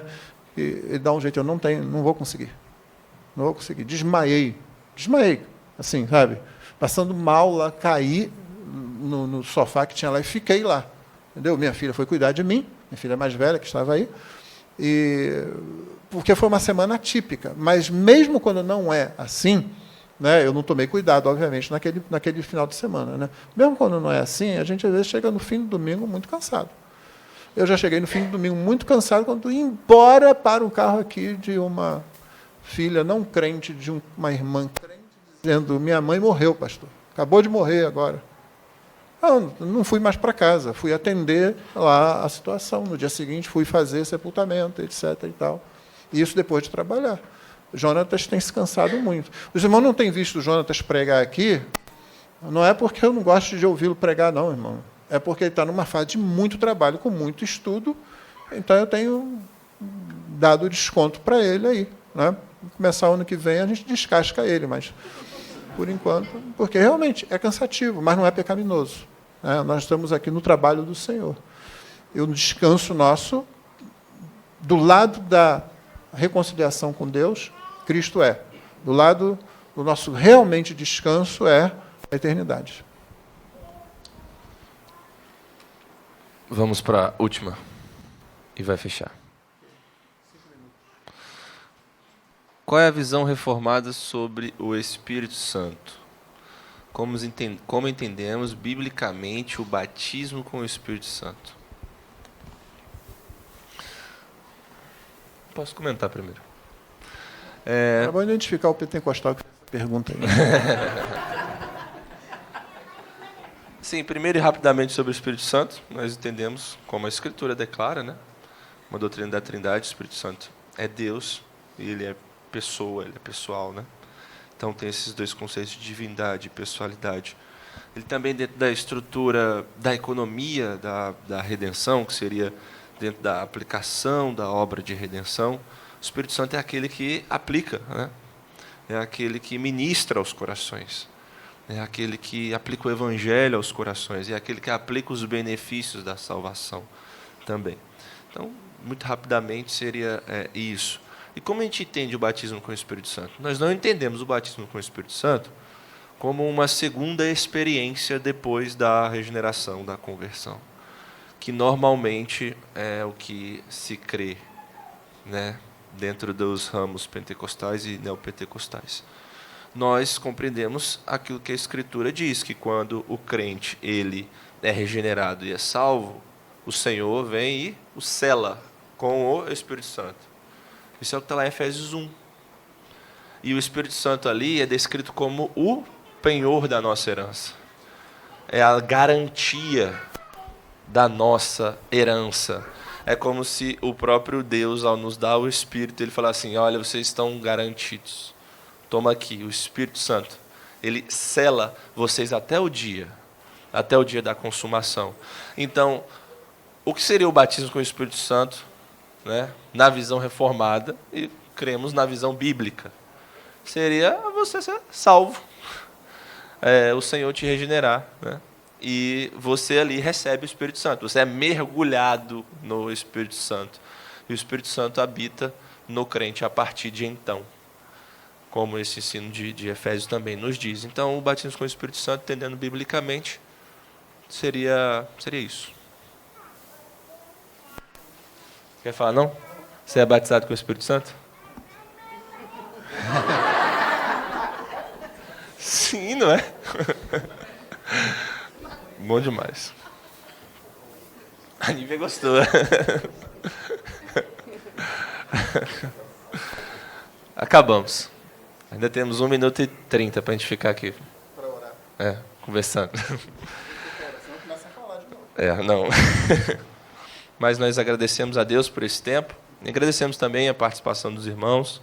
E dá um jeito, eu não vou conseguir. Não vou conseguir. Desmaiei, assim, sabe? Passando mal lá, caí no sofá que tinha lá e fiquei lá. Entendeu? Minha filha foi cuidar de mim, minha filha mais velha que estava aí, porque foi uma semana atípica. Mas mesmo quando não é assim, né, eu não tomei cuidado, obviamente, naquele final de semana. Né? Mesmo quando não é assim, a gente às vezes chega no fim do domingo muito cansado. Eu já cheguei no fim do domingo muito cansado quando ia embora para um carro aqui de uma filha não crente, de uma irmã crente, dizendo, minha mãe morreu, pastor. Acabou de morrer agora. Não fui mais para casa, fui atender lá a situação. No dia seguinte, fui fazer sepultamento, etc. E tal. E isso depois de trabalhar. Jonatas tem se cansado muito. Os irmãos não têm visto o Jonatas pregar aqui, não é porque eu não gosto de ouvi-lo pregar, não, irmão. É porque ele está numa fase de muito trabalho, com muito estudo, então eu tenho dado desconto para ele aí. Né? Começar o ano que vem, a gente descasca ele, mas, por enquanto, porque realmente é cansativo, mas não é pecaminoso. Né? Nós estamos aqui no trabalho do Senhor. E o descanso nosso, do lado da reconciliação com Deus, Cristo é. Do lado do nosso realmente descanso é a eternidade. Vamos para a última e vai fechar. Qual é a visão reformada sobre o Espírito Santo? Como entendemos biblicamente o batismo com o Espírito Santo? Posso comentar primeiro? Vamos identificar o pentecostal que fez essa pergunta aí. Sim, primeiro e rapidamente sobre o Espírito Santo, nós entendemos como a Escritura declara, né? Uma doutrina da Trindade, o Espírito Santo é Deus, e ele é pessoa, ele é pessoal, né? Então tem esses dois conceitos de divindade e pessoalidade. Ele também dentro da estrutura da economia da redenção, que seria dentro da aplicação da obra de redenção, o Espírito Santo é aquele que aplica, né? É aquele que ministra aos corações, é aquele que aplica o evangelho aos corações, é aquele que aplica os benefícios da salvação também. Então, muito rapidamente seria isso. E como a gente entende o batismo com o Espírito Santo? Nós não entendemos o batismo com o Espírito Santo como uma segunda experiência depois da regeneração, da conversão, que normalmente é o que se crê, né, dentro dos ramos pentecostais e neopentecostais. Nós compreendemos aquilo que a Escritura diz, que quando o crente ele é regenerado e é salvo, o Senhor vem e o sela com o Espírito Santo. Isso é o que está lá em Efésios 1. E o Espírito Santo ali é descrito como o penhor da nossa herança. É a garantia da nossa herança. É como se o próprio Deus, ao nos dar o Espírito, ele falasse assim, olha, vocês estão garantidos. Toma aqui, o Espírito Santo. Ele sela vocês até o dia da consumação. Então, o que seria o batismo com o Espírito Santo, né, na visão reformada, e cremos na visão bíblica? Seria você ser salvo. O Senhor te regenerar, né? E você ali recebe o Espírito Santo. Você é mergulhado no Espírito Santo. E o Espírito Santo habita no crente a partir de então. Como esse ensino de Efésios também nos diz. Então, o batismo com o Espírito Santo, entendendo biblicamente, seria isso. Quer falar, não? Você é batizado com o Espírito Santo? Sim, não é? Bom demais. A Nívia gostou. Acabamos. Ainda temos 1 minuto e 30 para a gente ficar aqui. Para orar. Conversando. Senão começa a falar de novo. Não. Mas nós agradecemos a Deus por esse tempo. E agradecemos também a participação dos irmãos.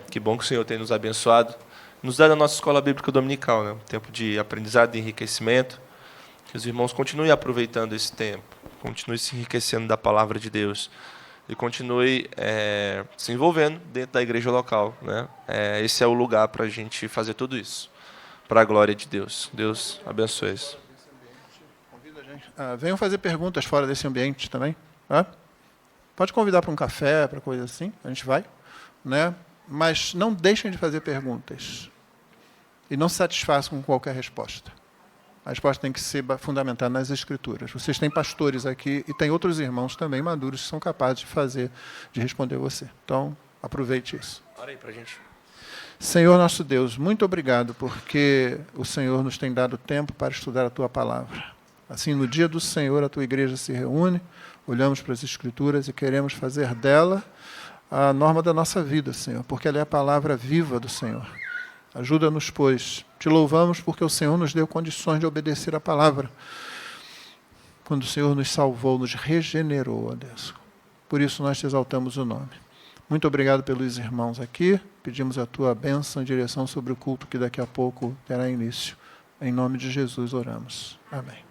Que bom que o Senhor tem nos abençoado. Nos dá a nossa escola bíblica dominical, né? Um tempo de aprendizado e enriquecimento. Que os irmãos continuem aproveitando esse tempo. Continuem se enriquecendo da palavra de Deus. E continue se envolvendo dentro da igreja local, né? Esse é o lugar para a gente fazer tudo isso. Para a glória de Deus. Deus abençoe isso. Convida a gente. Venham fazer perguntas fora desse ambiente também. Tá? Pode convidar para um café, para coisa assim. A gente vai. Né? Mas não deixem de fazer perguntas. E não se satisfaçam com qualquer resposta. A resposta tem que ser fundamentada nas Escrituras. Vocês têm pastores aqui e tem outros irmãos também maduros que são capazes de responder você. Então, aproveite isso. Ora aí para a gente. Senhor nosso Deus, muito obrigado porque o Senhor nos tem dado tempo para estudar a Tua Palavra. Assim, no dia do Senhor, a Tua igreja se reúne, olhamos para as Escrituras e queremos fazer dela a norma da nossa vida, Senhor, porque ela é a palavra viva do Senhor. Ajuda-nos, pois. Te louvamos porque o Senhor nos deu condições de obedecer a palavra. Quando o Senhor nos salvou, nos regenerou, ó Deus. Por isso nós te exaltamos o nome. Muito obrigado pelos irmãos aqui. Pedimos a tua bênção e direção sobre o culto que daqui a pouco terá início. Em nome de Jesus oramos. Amém.